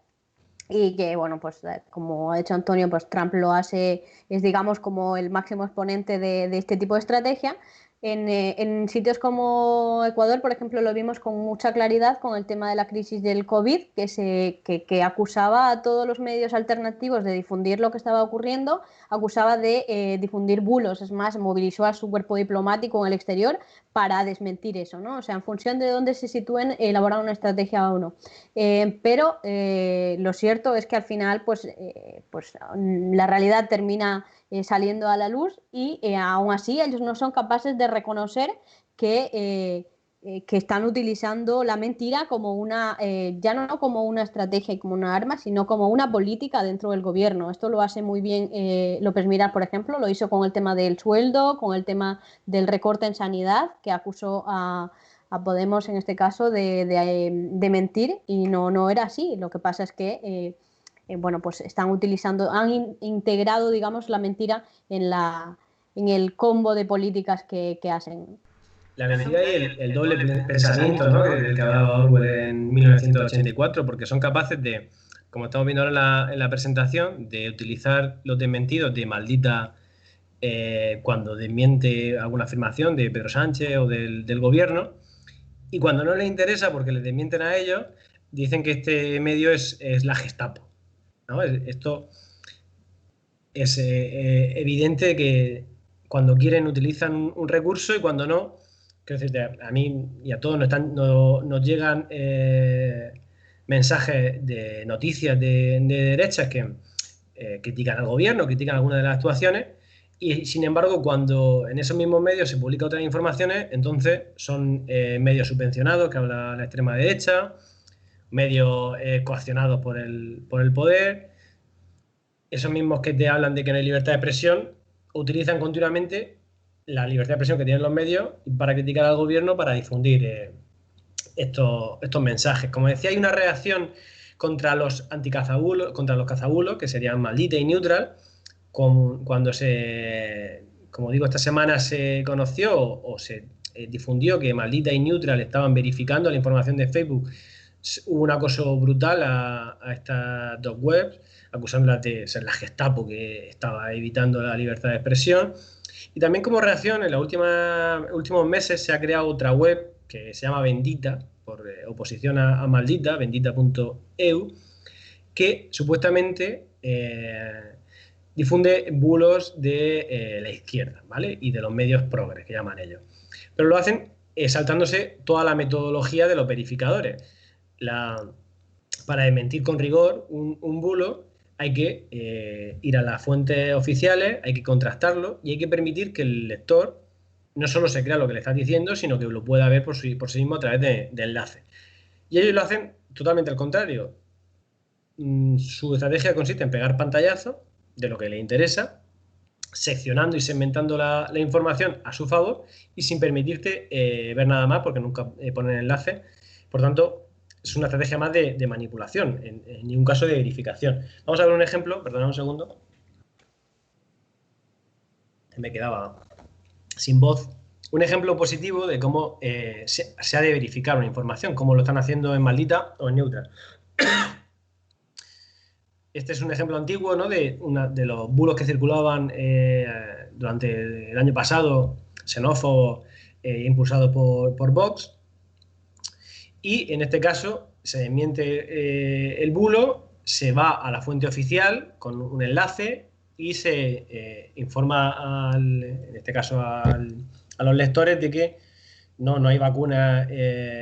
y que, bueno, pues como ha dicho Antonio, pues Trump lo hace, es digamos como el máximo exponente de este tipo de estrategia. En sitios como Ecuador, por ejemplo, lo vimos con mucha claridad con el tema de la crisis del COVID, que acusaba a todos los medios alternativos de difundir lo que estaba ocurriendo, acusaba de difundir bulos. Es más, movilizó a su cuerpo diplomático en el exterior para desmentir eso, ¿no? O sea, en función de dónde se sitúen, elaborar una estrategia o no. Pero lo cierto es que al final, pues la realidad termina saliendo a la luz y aún así ellos no son capaces de reconocer que están utilizando la mentira como ya no como una estrategia y como una arma, sino como una política dentro del gobierno. Esto lo hace muy bien López Miras, por ejemplo, lo hizo con el tema del sueldo, con el tema del recorte en sanidad, que acusó a Podemos en este caso de mentir, y no era así. Lo que pasa es que bueno, pues han integrado, digamos, la mentira en el combo de políticas que hacen. La mentira y el doble pensamiento, ¿no?, del que hablaba Orwell en 1984, porque son capaces de, como estamos viendo ahora en la presentación, de utilizar los desmentidos de maldita cuando desmiente alguna afirmación de Pedro Sánchez o del gobierno, y cuando no les interesa porque les desmienten a ellos, dicen que este medio es la Gestapo, ¿no? Esto es evidente que cuando quieren utilizan un recurso y cuando no. Quiero decirte, a mí y a todos nos llegan mensajes de noticias de derechas que critican al gobierno, critican algunas de las actuaciones, y sin embargo cuando en esos mismos medios se publican otras informaciones, entonces son medios subvencionados que habla la extrema derecha, medios coaccionados por el poder. Esos mismos que te hablan de que no hay libertad de expresión utilizan continuamente la libertad de expresión que tienen los medios para criticar al gobierno, para difundir estos mensajes. Como decía, hay una reacción contra los anticazabulos, contra los cazabulos, que serían Maldita y Neutral, cuando como digo, esta semana se conoció o se difundió que Maldita y Neutral estaban verificando la información de Facebook. Hubo un acoso brutal a estas dos webs, acusándolas de ser la Gestapo que estaba evitando la libertad de expresión. Y también como reacción, en los últimos meses se ha creado otra web que se llama Bendita, por oposición a Maldita, bendita.eu, que supuestamente difunde bulos de la izquierda, ¿vale? Y de los medios progres, que llaman ellos. Pero lo hacen saltándose toda la metodología de los verificadores. Para desmentir con rigor un bulo hay que ir a las fuentes oficiales, hay que contrastarlo y hay que permitir que el lector no solo se crea lo que le estás diciendo, sino que lo pueda ver por sí mismo a través de enlaces. Y ellos lo hacen totalmente al contrario. Su estrategia consiste en pegar pantallazos de lo que le interesa, seccionando y segmentando la información a su favor y sin permitirte ver nada más, porque nunca ponen enlace. Por tanto, es una estrategia más de manipulación, en ningún caso de verificación. Vamos a ver un ejemplo, perdonad un segundo. Me quedaba sin voz. Un ejemplo positivo de cómo se ha de verificar una información, cómo lo están haciendo en Maldita o en Neutral. Este es un ejemplo antiguo, ¿no?, de los bulos que circulaban durante el año pasado, xenófobos, impulsados por Vox. Y en este caso se desmiente el bulo, se va a la fuente oficial con un enlace y se informa, en este caso a los lectores, de que no hay vacunas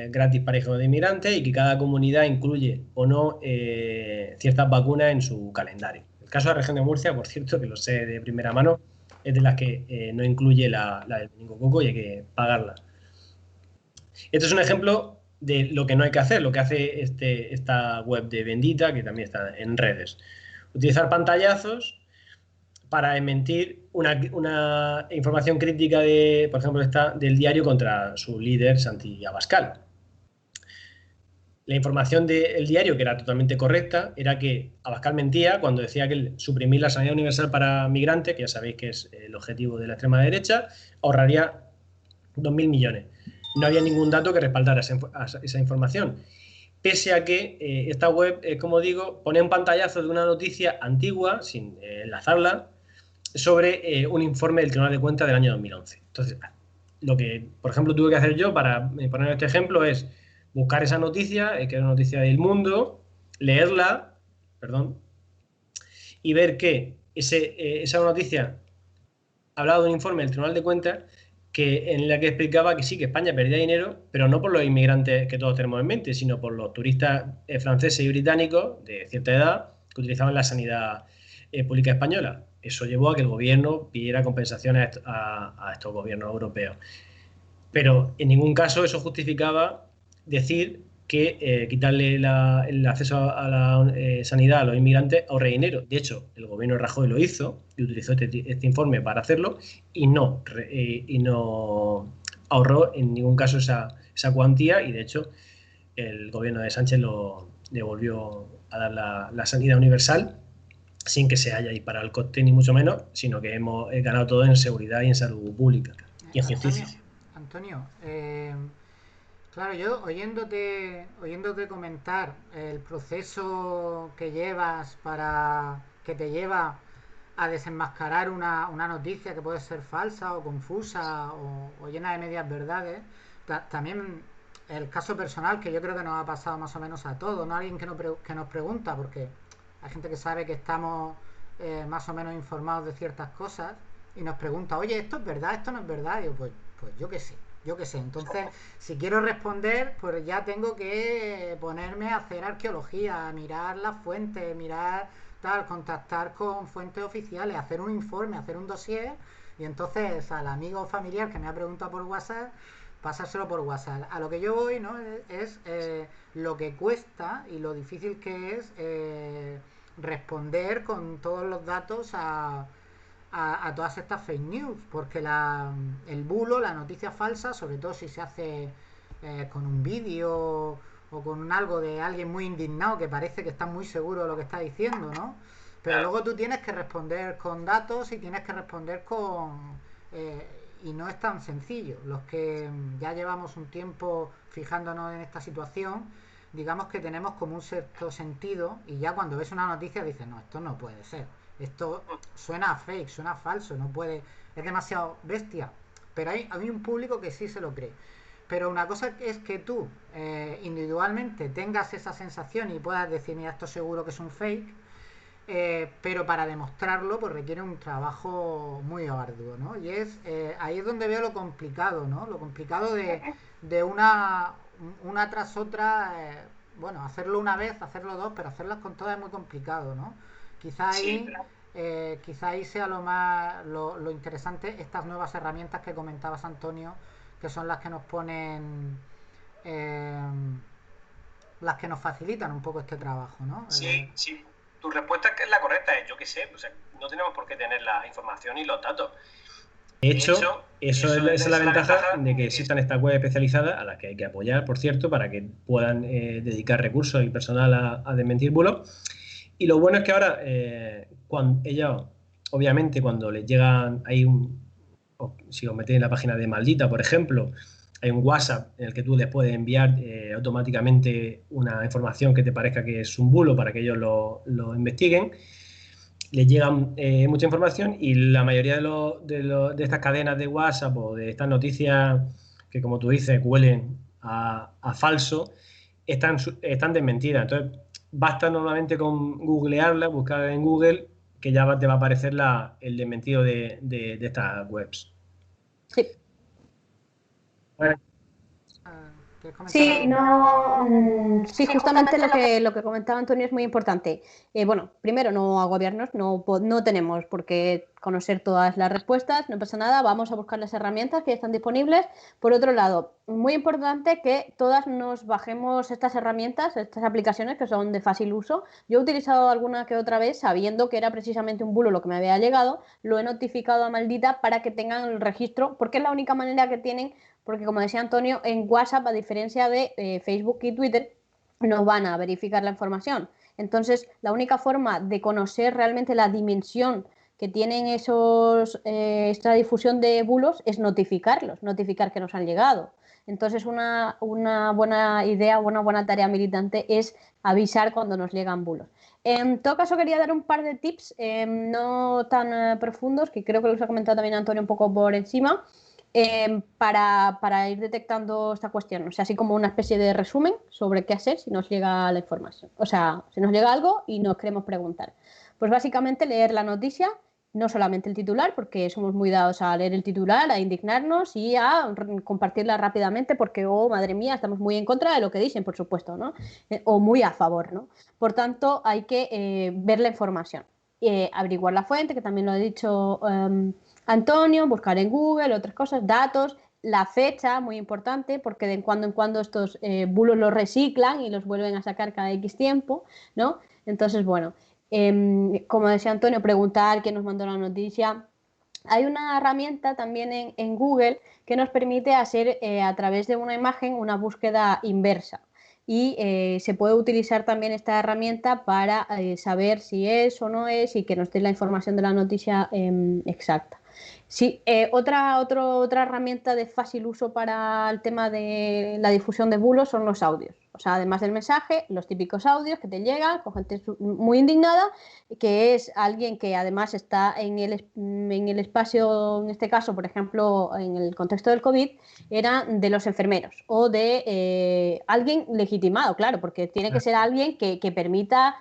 gratis para hijos de inmigrantes y que cada comunidad incluye o no ciertas vacunas en su calendario. El caso de la región de Murcia, por cierto, que lo sé de primera mano, es de las que no incluye la del meningococo y hay que pagarla. Este es un ejemplo de lo que no hay que hacer, lo que hace esta web de Bendita, que también está en redes. Utilizar pantallazos para desmentir una información crítica por ejemplo, del diario contra su líder, Santi Abascal. La información del diario, que era totalmente correcta, era que Abascal mentía cuando decía que suprimir la sanidad universal para migrantes, que ya sabéis que es el objetivo de la extrema derecha, ahorraría 2.000 millones. No había ningún dato que respaldara esa información. Pese a que esta web, como digo, pone un pantallazo de una noticia antigua, sin enlazarla, sobre un informe del Tribunal de Cuentas del año 2011. Entonces, lo que, por ejemplo, tuve que hacer yo para poner este ejemplo es buscar esa noticia, que es una noticia del Mundo, leerla, y ver que esa noticia hablaba de un informe del Tribunal de Cuentas en la que explicaba que sí, que España perdía dinero, pero no por los inmigrantes que todos tenemos en mente, sino por los turistas franceses y británicos de cierta edad que utilizaban la sanidad pública española. Eso llevó a que el gobierno pidiera compensaciones a estos gobiernos europeos. Pero en ningún caso eso justificaba decir que quitarle el acceso a la sanidad a los inmigrantes ahorra dinero. De hecho, el gobierno de Rajoy lo hizo y utilizó este informe para hacerlo y no ahorró en ningún caso esa cuantía, y de hecho el gobierno de Sánchez le volvió a dar la sanidad universal sin que se haya disparado el coste ni mucho menos, sino que hemos ganado todo en seguridad y en salud pública y en justicia. Antonio, claro, yo oyéndote comentar el proceso que llevas que te lleva a desenmascarar una noticia que puede ser falsa o confusa o llena de medias verdades, también el caso personal que yo creo que nos ha pasado más o menos a todos, ¿no? Alguien que nos pregunta, porque hay gente que sabe que estamos más o menos informados de ciertas cosas y nos pregunta, oye, ¿esto es verdad? ¿Esto no es verdad? Y yo, pues yo qué sé. Entonces, si quiero responder, pues ya tengo que ponerme a hacer arqueología, a mirar las fuentes, contactar con fuentes oficiales, hacer un informe, hacer un dossier, y entonces al amigo familiar que me ha preguntado por WhatsApp, pasárselo por WhatsApp. A lo que yo voy, ¿no? Es lo que cuesta y lo difícil que es responder con todos los datos a todas estas fake news, porque el bulo, la noticia falsa, sobre todo si se hace con un vídeo o con algo de alguien muy indignado que parece que está muy seguro de lo que está diciendo, ¿no? Pero luego tú tienes que responder con datos y tienes que responder y no es tan sencillo. Los que ya llevamos un tiempo fijándonos en esta situación, digamos que tenemos como un sexto sentido, y ya cuando ves una noticia dices, no, esto no puede ser. Esto suena fake, suena falso, no puede, es demasiado bestia. Pero hay un público que sí se lo cree. Pero una cosa es que tú individualmente tengas esa sensación y puedas decir, mira, esto seguro que es un fake, pero para demostrarlo pues requiere un trabajo muy arduo, ¿no? Y ahí es donde veo lo complicado, ¿no? Lo complicado de una tras otra, bueno, hacerlo una vez, hacerlo dos, pero hacerlas con todas es muy complicado, ¿no? Quizá ahí sea lo interesante, estas nuevas herramientas que comentabas, Antonio, que son las que nos ponen, las que nos facilitan un poco este trabajo, ¿no? Sí. Tu respuesta es la correcta, yo qué sé, o sea, no tenemos por qué tener la información y los datos. De hecho, esa es la ventaja de que existan estas webs especializadas, a las que hay que apoyar, por cierto, para que puedan dedicar recursos y personal a desmentir bulos. Y lo bueno es que ahora, cuando ellos, obviamente, cuando les llegan, si os metéis en la página de Maldita, por ejemplo, hay un WhatsApp en el que tú les puedes enviar automáticamente una información que te parezca que es un bulo para que ellos lo investiguen. Les llega mucha información y la mayoría de estas cadenas de WhatsApp o de estas noticias que, como tú dices, huelen a falso, están desmentidas. Entonces, basta normalmente con googlearla, buscar en Google, que ya te va a aparecer el desmentido de estas webs. Sí. Bueno. Sí, sí, justamente lo que comentaba Antonio es muy importante. Bueno, primero, no agobiarnos, no tenemos por qué conocer todas las respuestas, no pasa nada, vamos a buscar las herramientas que están disponibles. Por otro lado, muy importante que todas nos bajemos estas herramientas, estas aplicaciones que son de fácil uso. Yo he utilizado alguna que otra vez sabiendo que era precisamente un bulo lo que me había llegado, lo he notificado a Maldita para que tengan el registro, porque es la única manera que tienen. Porque, como decía Antonio, en WhatsApp, a diferencia de Facebook y Twitter, no van a verificar la información. Entonces, la única forma de conocer realmente la dimensión que tienen esta difusión de bulos es notificar que nos han llegado. Entonces, una buena idea, una buena tarea militante es avisar cuando nos llegan bulos. En todo caso, quería dar un par de tips no tan profundos, que creo que los ha comentado también Antonio un poco por encima. para ir detectando esta cuestión, o sea, así como una especie de resumen sobre qué hacer si nos llega la información, o sea, si nos llega algo y nos queremos preguntar. Pues básicamente leer la noticia, no solamente el titular, porque somos muy dados a leer el titular, a indignarnos y a compartirla rápidamente porque, oh, madre mía, estamos muy en contra de lo que dicen, por supuesto, ¿no? O muy a favor, ¿no? Por tanto, hay que ver la información, averiguar la fuente, que también lo ha dicho Antonio, buscar en Google, otras cosas, datos, la fecha, muy importante, porque de cuando en cuando estos bulos los reciclan y los vuelven a sacar cada X tiempo, ¿no? Entonces, bueno, como decía Antonio, preguntar quién nos mandó la noticia. Hay una herramienta también en Google que nos permite hacer a través de una imagen una búsqueda inversa. Y se puede utilizar también esta herramienta para saber si es o no es y que nos dé la información de la noticia exacta. Sí, otra herramienta de fácil uso para el tema de la difusión de bulos son los audios. O sea, además del mensaje, los típicos audios que te llegan con gente muy indignada, que es alguien que además está en el espacio, en este caso, por ejemplo, en el contexto del COVID, eran de los enfermeros o de alguien legitimado, claro, porque tiene que ser alguien que permita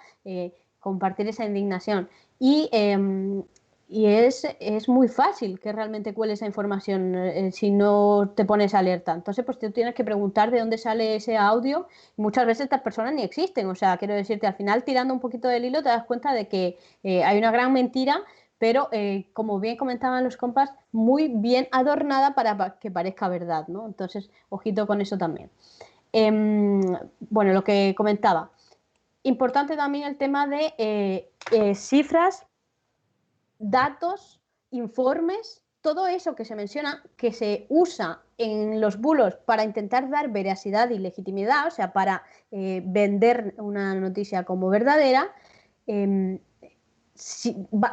compartir esa indignación. Y es muy fácil que realmente cuele esa información si no te pones alerta. Entonces, pues tú tienes que preguntar de dónde sale ese audio. Muchas veces estas personas ni existen. O sea, quiero decirte, al final, tirando un poquito del hilo, te das cuenta de que hay una gran mentira, pero como bien comentaban los compas, muy bien adornada para que parezca verdad, ¿no? Entonces, ojito con eso también. Bueno, lo que comentaba. Importante también el tema de cifras, datos, informes, todo eso que se menciona, que se usa en los bulos para intentar dar veracidad y legitimidad, o sea, para vender una noticia como verdadera,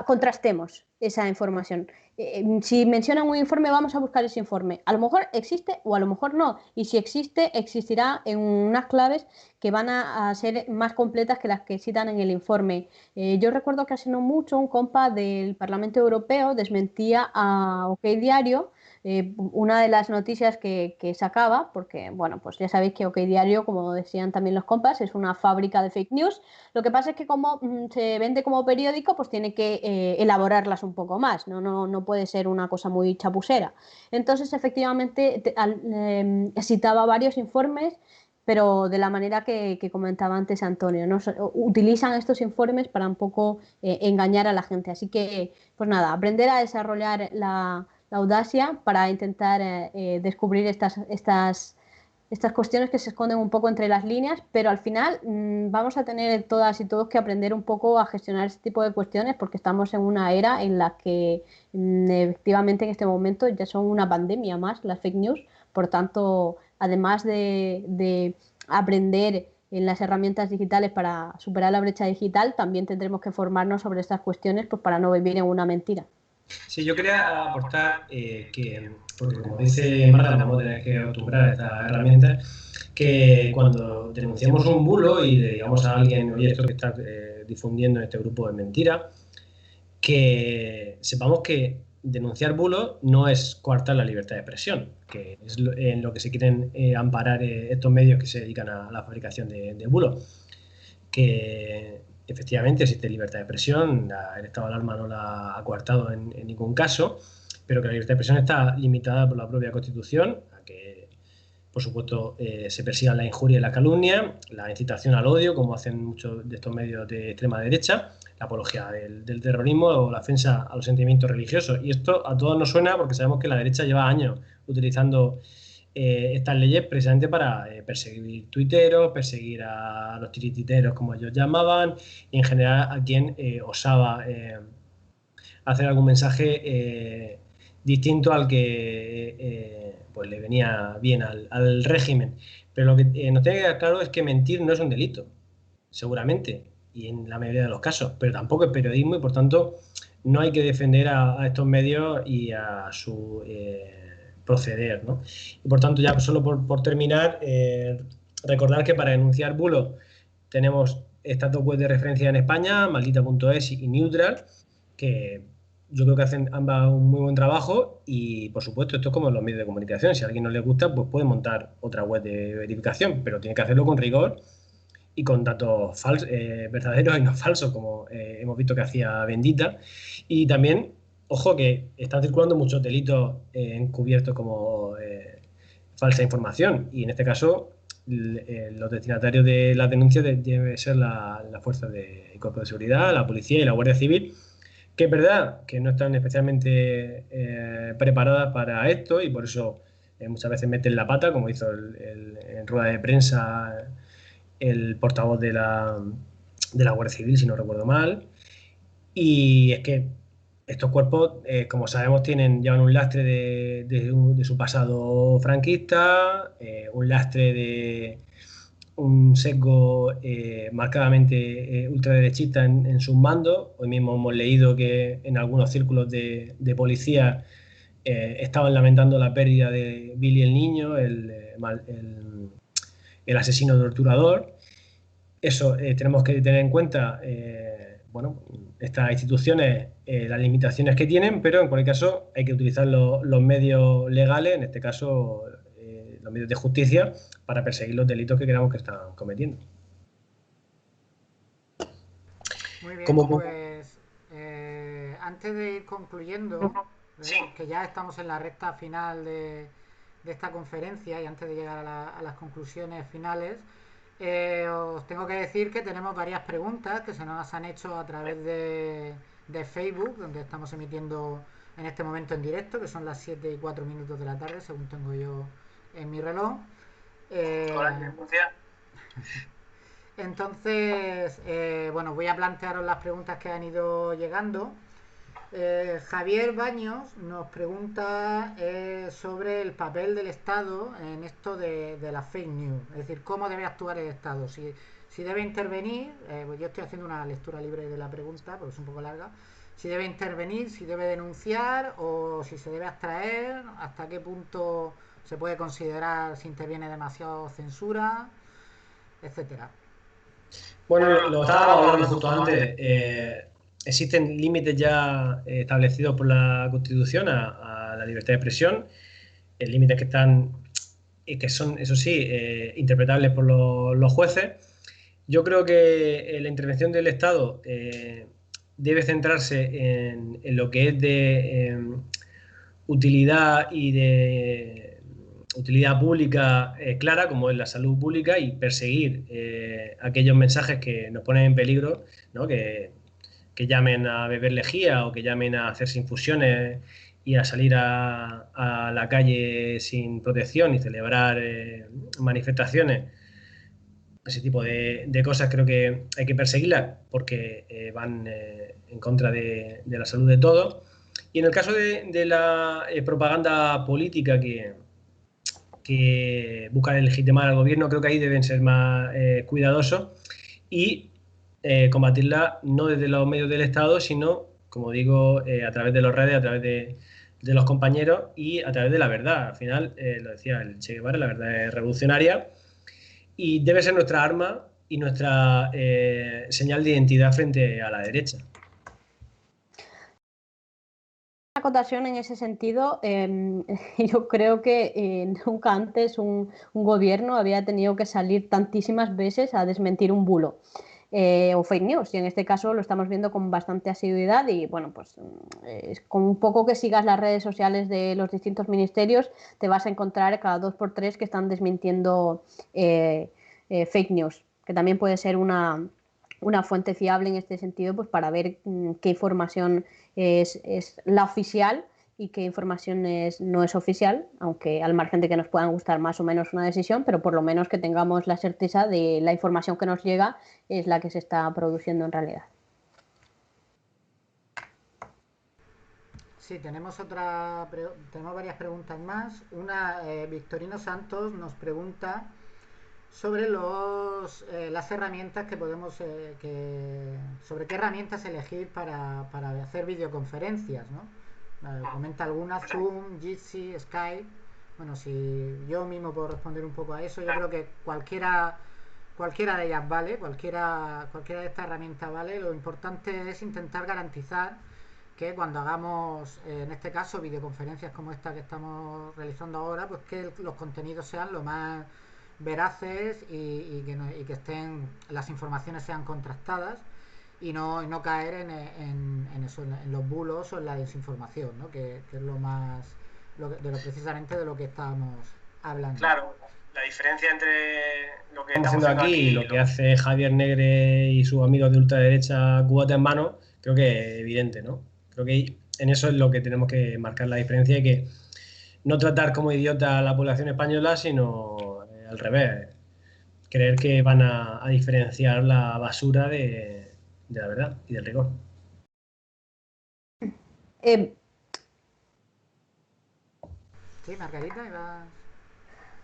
contrastemos esa información. Si mencionan un informe, vamos a buscar ese informe. A lo mejor existe o a lo mejor no. Y si existe, existirá en unas claves que van a ser más completas que las que citan en el informe. Yo recuerdo que hace no mucho un compa del Parlamento Europeo desmentía a OK Diario una de las noticias que sacaba, porque, bueno, pues ya sabéis que OK Diario, como decían también los compas, es una fábrica de fake news. Lo que pasa es que como se vende como periódico, pues tiene que elaborarlas un poco más, no puede ser una cosa muy chapusera. Entonces, efectivamente, citaba varios informes, pero de la manera que comentaba antes Antonio, ¿no? Utilizan estos informes para un poco engañar a la gente. Así que, pues nada, aprender a desarrollar la audacia para intentar descubrir estas cuestiones que se esconden un poco entre las líneas, pero al final vamos a tener todas y todos que aprender un poco a gestionar este tipo de cuestiones porque estamos en una era en la que efectivamente en este momento ya son una pandemia más las fake news. Por tanto, además de aprender en las herramientas digitales para superar la brecha digital, también tendremos que formarnos sobre estas cuestiones pues, para no vivir en una mentira. Sí, yo quería aportar que, porque como dice Marta, vamos a tener que acostumbrar a esta herramienta, que cuando denunciamos un bulo y le digamos a alguien, oye, esto que estás difundiendo en este grupo es mentira, que sepamos que denunciar bulos no es coartar la libertad de expresión, que es en lo que se quieren amparar estos medios que se dedican a la fabricación de bulos. Que efectivamente existe libertad de expresión, el estado de alarma no la ha coartado en ningún caso, pero que la libertad de expresión está limitada por la propia Constitución, a que, por supuesto, se persigan la injuria y la calumnia, la incitación al odio, como hacen muchos de estos medios de extrema derecha, la apología del terrorismo o la ofensa a los sentimientos religiosos. Y esto a todos nos suena porque sabemos que la derecha lleva años utilizando estas leyes precisamente para perseguir tuiteros, perseguir a los tirititeros, como ellos llamaban, y en general a quien osaba hacer algún mensaje distinto al que pues le venía bien al régimen. Pero lo que nos tiene que quedar claro es que mentir no es un delito, seguramente, y en la mayoría de los casos, pero tampoco es periodismo y por tanto no hay que defender a estos medios y a su proceder, ¿no? Y por tanto, ya solo por terminar, recordar que para denunciar bulos tenemos estas dos webs de referencia en España, maldita.es y Neutral, que yo creo que hacen ambas un muy buen trabajo y, por supuesto, esto es como en los medios de comunicación. Si a alguien no le gusta, pues puede montar otra web de verificación, pero tiene que hacerlo con rigor y con datos verdaderos y no falsos, como hemos visto que hacía Bendita. Y también, ojo, que están circulando muchos delitos encubiertos como falsa información. Y en este caso, los destinatarios de las denuncias deben ser la fuerza de cuerpo de seguridad, la policía y la Guardia Civil, que es verdad que no están especialmente preparadas para esto y por eso muchas veces meten la pata, como hizo en rueda de prensa el portavoz de la Guardia Civil, si no recuerdo mal. Y es que estos cuerpos, como sabemos, llevan un lastre de su pasado franquista, un lastre de un sesgo marcadamente ultraderechista en sus mandos. Hoy mismo hemos leído que en algunos círculos de policía estaban lamentando la pérdida de Billy el Niño, el asesino torturador. Eso tenemos que tener en cuenta, bueno, estas instituciones, las limitaciones que tienen, pero en cualquier caso hay que utilizar los medios legales, en este caso los medios de justicia, para perseguir los delitos que creamos que están cometiendo. Muy bien, pues antes de ir concluyendo, Sí. que ya estamos en la recta final de esta conferencia y antes de llegar a las conclusiones finales, os tengo que decir que tenemos varias preguntas que se nos han hecho a través de Facebook, donde estamos emitiendo en este momento en directo, que son las 7:04 de la tarde, según tengo yo en mi reloj. Hola, Murcia. Entonces, bueno, voy a plantearos las preguntas que han ido llegando. Javier Baños nos pregunta sobre el papel del Estado en esto de las fake news, es decir, cómo debe actuar el Estado, si debe intervenir, pues yo estoy haciendo una lectura libre de la pregunta, porque es un poco larga, si debe intervenir, si debe denunciar o si se debe abstraer, hasta qué punto se puede considerar si interviene demasiado censura, etcétera. Bueno, lo estábamos hablando justo antes. Existen límites ya establecidos por la Constitución a la libertad de expresión, límites que están que son, eso sí, interpretables por los jueces. Yo creo que la intervención del Estado debe centrarse en lo que es de utilidad y de utilidad pública clara, como es la salud pública, y perseguir aquellos mensajes que nos ponen en peligro, ¿no? que llamen a beber lejía o que llamen a hacerse infusiones y a salir a la calle sin protección y celebrar manifestaciones. Ese tipo de cosas creo que hay que perseguirlas porque van en contra de la salud de todos. Y en el caso de la propaganda política que buscan legitimar al gobierno, creo que ahí deben ser más cuidadosos y combatirla no desde los medios del Estado, sino, como digo, a través de las redes, a través de los compañeros y a través de la verdad. Al final, lo decía el Che Guevara, la verdad es revolucionaria y debe ser nuestra arma y nuestra señal de identidad frente a la derecha. Acotación en ese sentido, yo creo que nunca antes un gobierno había tenido que salir tantísimas veces a desmentir un bulo o fake news, y en este caso lo estamos viendo con bastante asiduidad y bueno, pues con un poco que sigas las redes sociales de los distintos ministerios te vas a encontrar cada 2x3 que están desmintiendo fake news, que también puede ser una fuente fiable en este sentido, pues para ver qué información es la oficial y qué información no es oficial, aunque al margen de que nos puedan gustar más o menos una decisión, pero por lo menos que tengamos la certeza de la información que nos llega es la que se está produciendo en realidad. Sí, tenemos varias preguntas más. Una, Victorino Santos nos pregunta sobre las herramientas que podemos sobre qué herramientas elegir para hacer videoconferencias, ¿no? Comenta algunas: Zoom, Jitsi, Skype. Bueno, si yo mismo puedo responder un poco a eso, yo creo que cualquiera de ellas vale, cualquiera de estas herramientas vale. Lo importante es intentar garantizar que cuando hagamos, en este caso, videoconferencias como esta que estamos realizando ahora, pues que los contenidos sean lo más veraces y que estén, las informaciones sean contrastadas y no caer en eso, en los bulos o en la desinformación, ¿no? Que es lo más, precisamente de lo que estábamos hablando. Claro, la diferencia entre lo que estamos haciendo aquí y lo que hace Javier Negre y sus amigos de ultraderecha cubata en mano, creo que es evidente, ¿no? Creo que en eso es lo que tenemos que marcar la diferencia y que no tratar como idiota a la población española, sino al revés, creer que van a diferenciar la basura de la verdad y del rigor. Sí, Margarita, iba...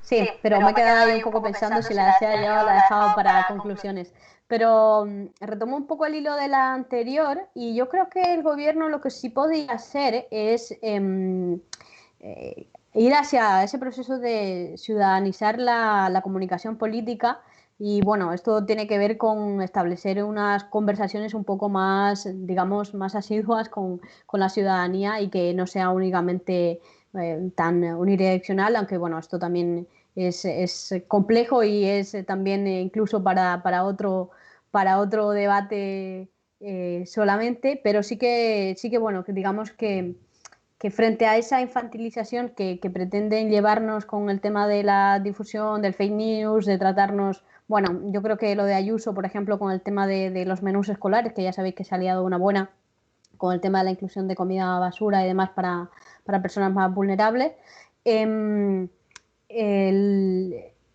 Sí, pero me he quedado ahí un poco pensando si la decía yo o la he dejado para conclusiones. Pero retomo un poco el hilo de la anterior y yo creo que el gobierno lo que sí podría hacer es ir hacia ese proceso de ciudadanizar la comunicación política y bueno, esto tiene que ver con establecer unas conversaciones un poco más, digamos, más asiduas con la ciudadanía y que no sea únicamente tan unidireccional, aunque bueno, esto también es complejo y es también incluso para otro debate solamente, pero sí que bueno, que digamos que frente a esa infantilización que pretenden llevarnos con el tema de la difusión, del fake news, de tratarnos, bueno, yo creo que lo de Ayuso, por ejemplo, con el tema de los menús escolares, que ya sabéis que se ha liado una buena con el tema de la inclusión de comida basura y demás para personas más vulnerables.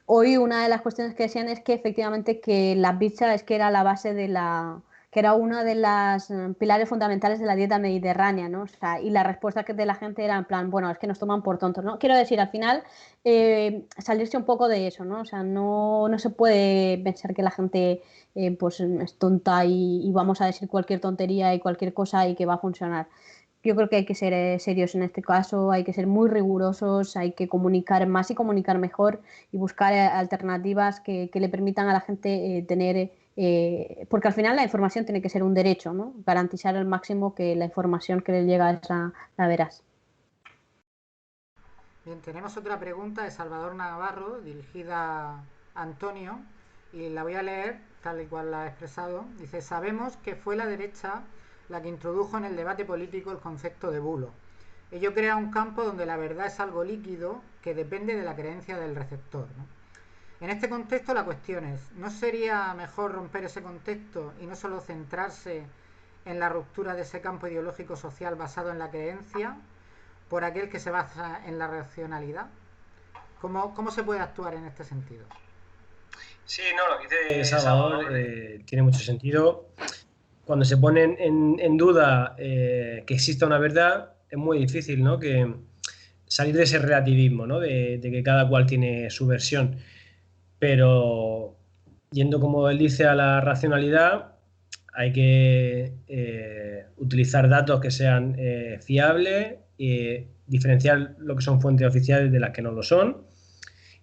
Hoy una de las cuestiones que decían es que efectivamente que la pizza es que era la base de que era una de las pilares fundamentales de la dieta mediterránea, ¿no? O sea, y la respuesta de la gente era en plan, bueno, es que nos toman por tontos, ¿no? Quiero decir, al final, salirse un poco de eso, ¿no? O sea, no se puede pensar que la gente pues es tonta y vamos a decir cualquier tontería y cualquier cosa y que va a funcionar. Yo creo que hay que ser serios en este caso, hay que ser muy rigurosos, hay que comunicar más y comunicar mejor y buscar alternativas que le permitan a la gente tener, porque al final la información tiene que ser un derecho, ¿no? Garantizar al máximo que la información que le llega es la veraz. Bien, tenemos otra pregunta de Salvador Navarro, dirigida a Antonio, y la voy a leer tal y cual la ha expresado. Dice, sabemos que fue la derecha la que introdujo en el debate político el concepto de bulo. Ello crea un campo donde la verdad es algo líquido que depende de la creencia del receptor, ¿no? En este contexto la cuestión es, ¿no sería mejor romper ese contexto y no solo centrarse en la ruptura de ese campo ideológico social basado en la creencia por aquel que se basa en la racionalidad? ¿Cómo se puede actuar en este sentido? Sí, no, lo que dice Salvador tiene mucho sentido. Cuando se pone en duda que exista una verdad, es muy difícil, ¿no? Que salir de ese relativismo, ¿no? De que cada cual tiene su versión. Pero yendo, como él dice, a la racionalidad, hay que utilizar datos que sean fiables, diferenciar lo que son fuentes oficiales de las que no lo son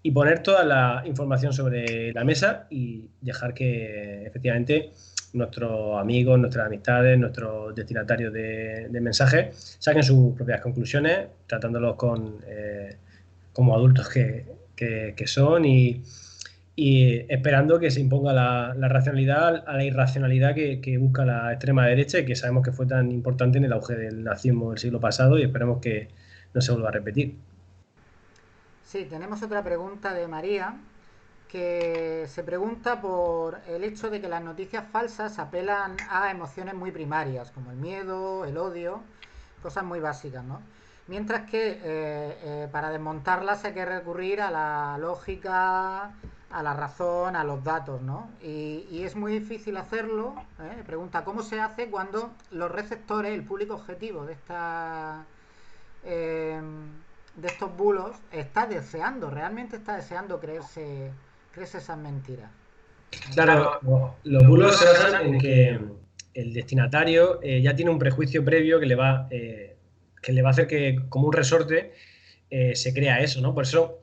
y poner toda la información sobre la mesa y dejar que efectivamente nuestros amigos, nuestras amistades, nuestros destinatarios de mensajes saquen sus propias conclusiones, tratándolos como adultos que son y esperando que se imponga la racionalidad a la irracionalidad que busca la extrema derecha y que sabemos que fue tan importante en el auge del nazismo del siglo pasado y esperemos que no se vuelva a repetir. Sí, tenemos otra pregunta de María que se pregunta por el hecho de que las noticias falsas apelan a emociones muy primarias, como el miedo, el odio, cosas muy básicas, ¿no? Mientras que para desmontarlas hay que recurrir a la lógica, a la razón, a los datos, ¿no? Y es muy difícil hacerlo. Pregunta, ¿cómo se hace cuando los receptores, el público objetivo de estos bulos, realmente está deseando creerse esas mentiras? Claro, los bulos se basan en que el destinatario ya tiene un prejuicio previo que le va a hacer que, como un resorte, se crea eso, ¿no? Por eso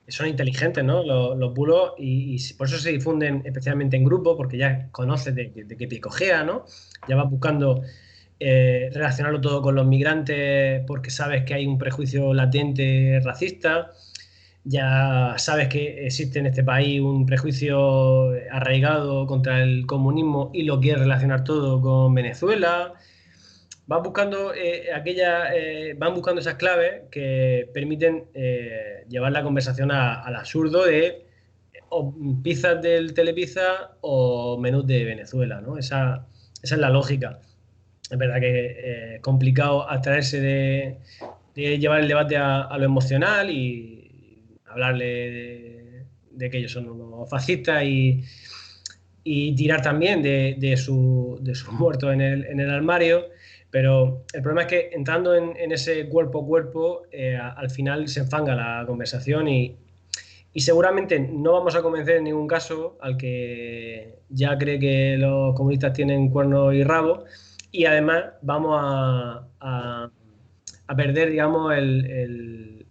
son inteligentes, ¿no? Los bulos y por eso se difunden especialmente en grupo, porque ya conoces de qué pie cojea, ¿no? Ya vas buscando relacionarlo todo con los migrantes porque sabes que hay un prejuicio latente racista, ya sabes que existe en este país un prejuicio arraigado contra el comunismo y lo quieres relacionar todo con Venezuela. Van buscando van buscando esas claves que permiten llevar la conversación al absurdo de o pizzas del Telepizza o menús de Venezuela, ¿no? Esa es la lógica. Es verdad que es complicado abstraerse de llevar el debate a lo emocional y hablarle de que ellos son unos fascistas y tirar también de sus muertos en el armario. Pero el problema es que entrando en ese cuerpo a cuerpo, al final se enfanga la conversación y seguramente no vamos a convencer en ningún caso al que ya cree que los comunistas tienen cuernos y rabo, y además vamos a perder, digamos, el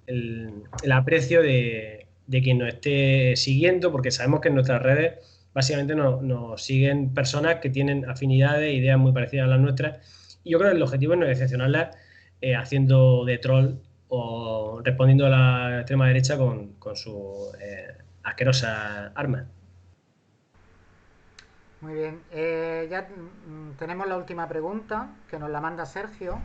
aprecio de quien nos esté siguiendo, porque sabemos que en nuestras redes básicamente nos siguen personas que tienen afinidades e ideas muy parecidas a las nuestras, y yo creo que el objetivo es no decepcionarlas haciendo de troll o respondiendo a la extrema derecha con sus asquerosas armas. Muy bien, ya tenemos la última pregunta que nos la manda Sergio.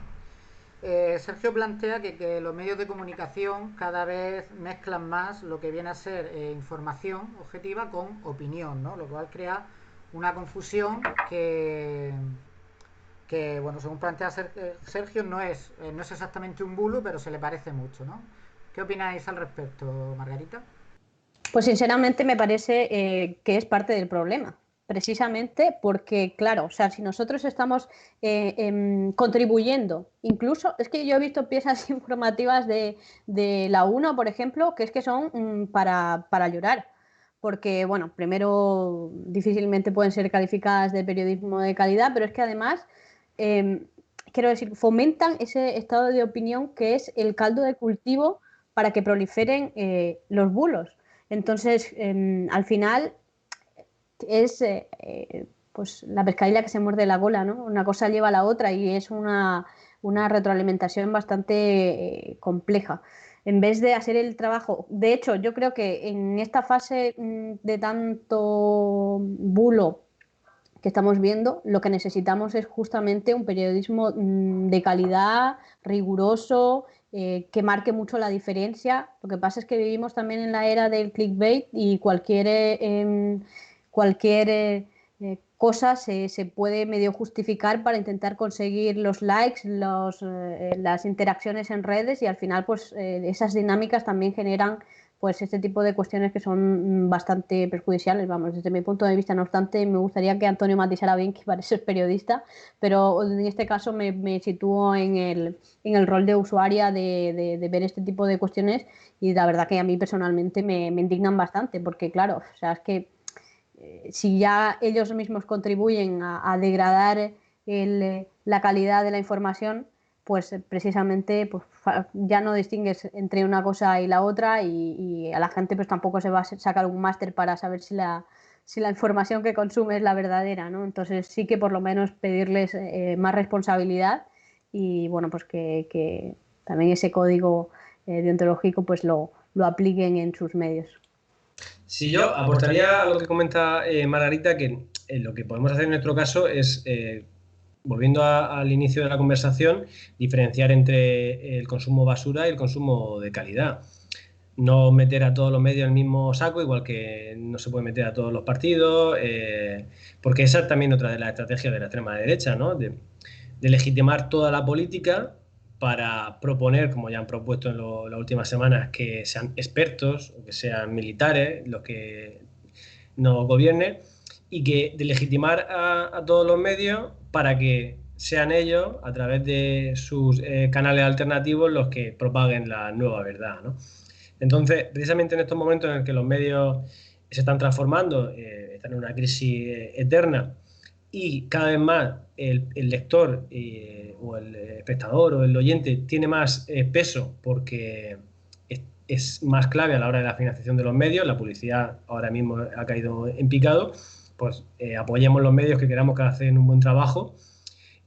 Sergio plantea que los medios de comunicación cada vez mezclan más lo que viene a ser información objetiva con opinión, ¿no? Lo cual crea una confusión que bueno, según plantea Sergio, no es exactamente un bulo, pero se le parece mucho, ¿no? ¿Qué opináis al respecto, Margarita? Pues sinceramente me parece que es parte del problema, precisamente porque, claro, o sea, si nosotros estamos contribuyendo, incluso, es que yo he visto piezas informativas de la 1, por ejemplo, que es que son para llorar, porque, bueno, primero difícilmente pueden ser calificadas de periodismo de calidad, pero es que además, quiero decir, fomentan ese estado de opinión que es el caldo de cultivo para que proliferen los bulos. Entonces, al final es pues la pescadilla que se muerde la cola, ¿no? Una cosa lleva a la otra y es una retroalimentación bastante compleja. En vez de hacer el trabajo, de hecho, yo creo que en esta fase de tanto bulo que estamos viendo, lo que necesitamos es justamente un periodismo de calidad, riguroso, que marque mucho la diferencia. Lo que pasa es que vivimos también en la era del clickbait y cualquier cosa se puede medio justificar para intentar conseguir los likes, las interacciones en redes, y al final pues esas dinámicas también generan pues este tipo de cuestiones que son bastante perjudiciales, vamos, desde mi punto de vista. No obstante, me gustaría que Antonio matizara bien, que parece ser periodista, pero en este caso me sitúo en el rol de usuaria de ver este tipo de cuestiones, y la verdad que a mí personalmente me indignan bastante, porque claro, o sea, es que si ya ellos mismos contribuyen a degradar la calidad de la información, pues precisamente pues, ya no distingues entre una cosa y la otra, y a la gente pues tampoco se va a sacar un máster para saber si la información que consume es la verdadera, ¿no? Entonces sí que por lo menos pedirles más responsabilidad y bueno, pues que también ese código deontológico pues lo apliquen en sus medios. Sí, yo aportaría a lo que comenta Margarita, que lo que podemos hacer en nuestro caso es, volviendo al inicio de la conversación, diferenciar entre el consumo basura y el consumo de calidad. No meter a todos los medios en el mismo saco, igual que no se puede meter a todos los partidos, porque esa es también otra de las estrategias de la extrema derecha, ¿no? De legitimar toda la política para proponer, como ya han propuesto en las últimas semanas, que sean expertos o que sean militares los que nos gobiernen, y que de legitimar a todos los medios para que sean ellos, a través de sus canales alternativos, los que propaguen la nueva verdad, ¿no? Entonces, precisamente en estos momentos en los que los medios se están transformando, están en una crisis eterna, y cada vez más el lector o el espectador o el oyente tiene más peso, porque es más clave a la hora de la financiación de los medios. La publicidad ahora mismo ha caído en picado, pues apoyemos los medios que queramos que hacen un buen trabajo,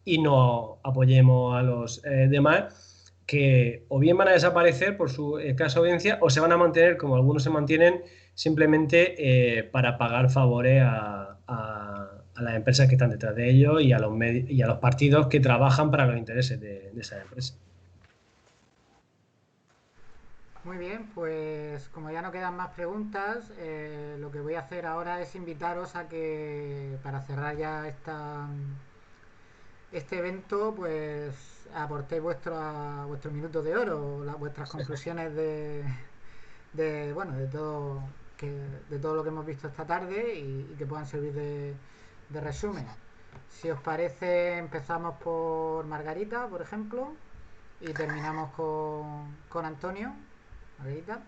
y no apoyemos a los demás, que o bien van a desaparecer por su escasa audiencia o se van a mantener como algunos se mantienen simplemente para pagar favores a las empresas que están detrás de ellos y a los partidos que trabajan para los intereses de esas empresas. Muy bien, pues como ya no quedan más preguntas, lo que voy a hacer ahora es invitaros a que, para cerrar ya este evento, pues aportéis vuestro minuto de oro, vuestras conclusiones bueno, de todo lo que hemos visto esta tarde y que puedan servir de resumen. Si os parece, empezamos por Margarita, por ejemplo, y terminamos con Antonio. Margarita.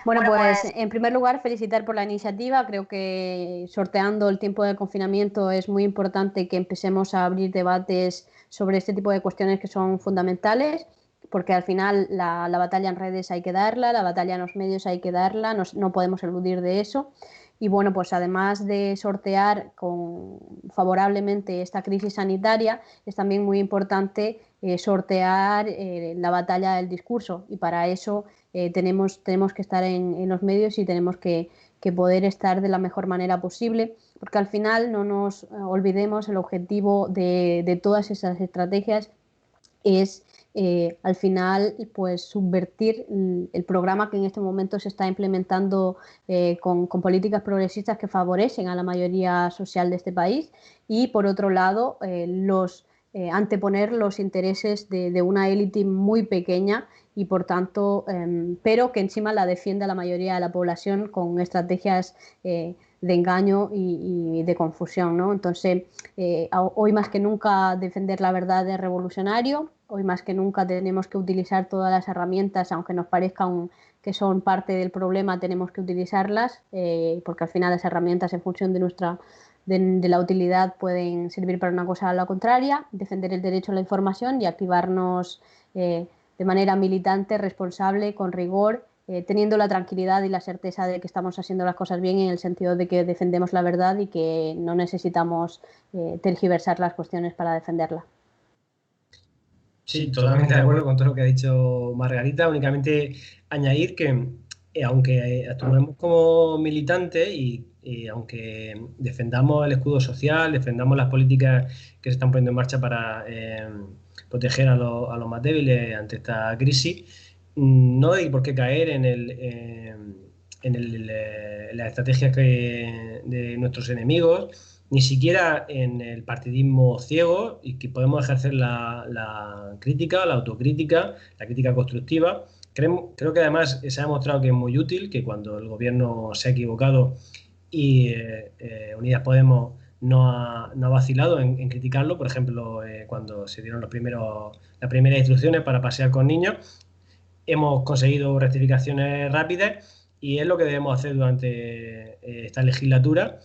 Bueno, pues en primer lugar, felicitar por la iniciativa. Creo que sorteando el tiempo de confinamiento es muy importante que empecemos a abrir debates sobre este tipo de cuestiones que son fundamentales, porque al final la batalla en redes hay que darla, la batalla en los medios hay que darla, no podemos eludir de eso. Y bueno, pues además de sortear favorablemente esta crisis sanitaria, es también muy importante sortear la batalla del discurso, y para eso tenemos que estar en los medios y tenemos que poder estar de la mejor manera posible, porque al final no nos olvidemos, el objetivo de todas esas estrategias es al final pues subvertir el programa que en este momento se está implementando con políticas progresistas que favorecen a la mayoría social de este país, y por otro lado anteponer los intereses de una élite muy pequeña y por tanto, pero que encima la defiende a la mayoría de la población con estrategias de engaño y de confusión, ¿no? Entonces, hoy más que nunca defender la verdad es revolucionario, hoy más que nunca tenemos que utilizar todas las herramientas, aunque nos parezcan que son parte del problema, tenemos que utilizarlas, porque al final las herramientas en función de la utilidad pueden servir para una cosa o la contraria, defender el derecho a la información y activarnos de manera militante, responsable, con rigor, teniendo la tranquilidad y la certeza de que estamos haciendo las cosas bien, en el sentido de que defendemos la verdad y que no necesitamos tergiversar las cuestiones para defenderla. Sí, totalmente de acuerdo con todo lo que ha dicho Margarita. Únicamente añadir que aunque actuemos como militantes y aunque defendamos el escudo social, defendamos las políticas que se están poniendo en marcha para proteger a los más débiles ante esta crisis, no hay por qué caer en las estrategias de nuestros enemigos, ni siquiera en el partidismo ciego, y que podemos ejercer la crítica, la autocrítica, la crítica constructiva. Creo que además se ha demostrado que es muy útil, que cuando el gobierno se ha equivocado y Unidas Podemos no ha vacilado en criticarlo. Por ejemplo, cuando se dieron las primeras instrucciones para pasear con niños, hemos conseguido rectificaciones rápidas, y es lo que debemos hacer durante esta legislatura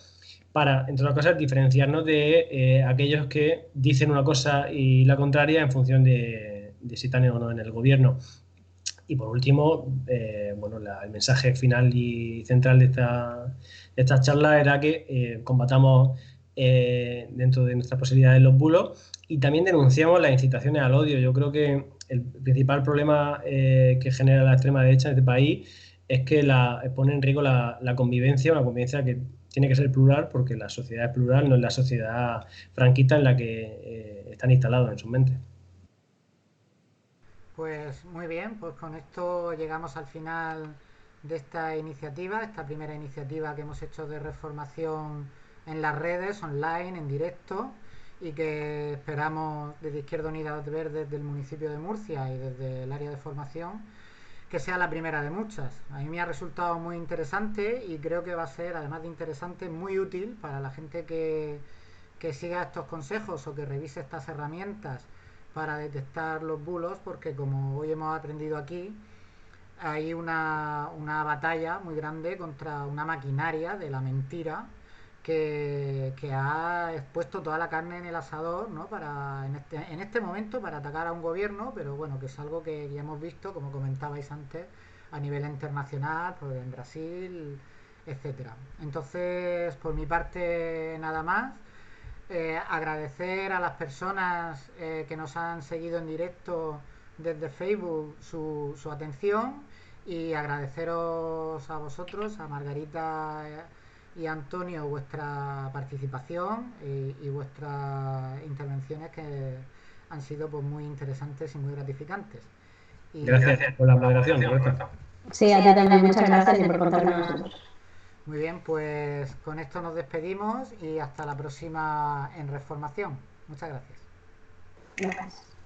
para, entre otras cosas, diferenciarnos de aquellos que dicen una cosa y la contraria en función de si están o no en el gobierno. Y por último, bueno, el mensaje final y central de esta charla era que combatamos dentro de nuestras posibilidades los bulos, y también denunciamos las incitaciones al odio. Yo creo que el principal problema que genera la extrema derecha en este país es que pone en riesgo la convivencia, una convivencia que tiene que ser plural, porque la sociedad es plural, no es la sociedad franquista en la que están instalados en sus mentes. Pues muy bien, pues con esto llegamos al final de esta iniciativa, esta primera iniciativa que hemos hecho de reformación en las redes, online, en directo, y que esperamos desde Izquierda Unida Verdes del municipio de Murcia y desde el área de formación que sea la primera de muchas. A mí me ha resultado muy interesante y creo que va a ser, además de interesante, muy útil para la gente que siga estos consejos o que revise estas herramientas para detectar los bulos, porque como hoy hemos aprendido aquí, hay una batalla muy grande contra una maquinaria de la mentira que ha expuesto toda la carne en el asador, ¿no? En este momento para atacar a un gobierno, pero bueno, que es algo que ya hemos visto, como comentabais antes, a nivel internacional, pues en Brasil, etcétera. Entonces, por mi parte, nada más. agradecer a las personas que nos han seguido en directo desde Facebook su atención, y agradeceros a vosotros, a Margarita y a Antonio, vuestra participación y vuestras intervenciones, que han sido pues muy interesantes y muy gratificantes. Y Gracias por la moderación, Roberto. Sí, a ti también, muchas gracias por contar con nosotros. Muy bien, pues con esto nos despedimos y hasta la próxima en Reformación. Muchas gracias. Gracias.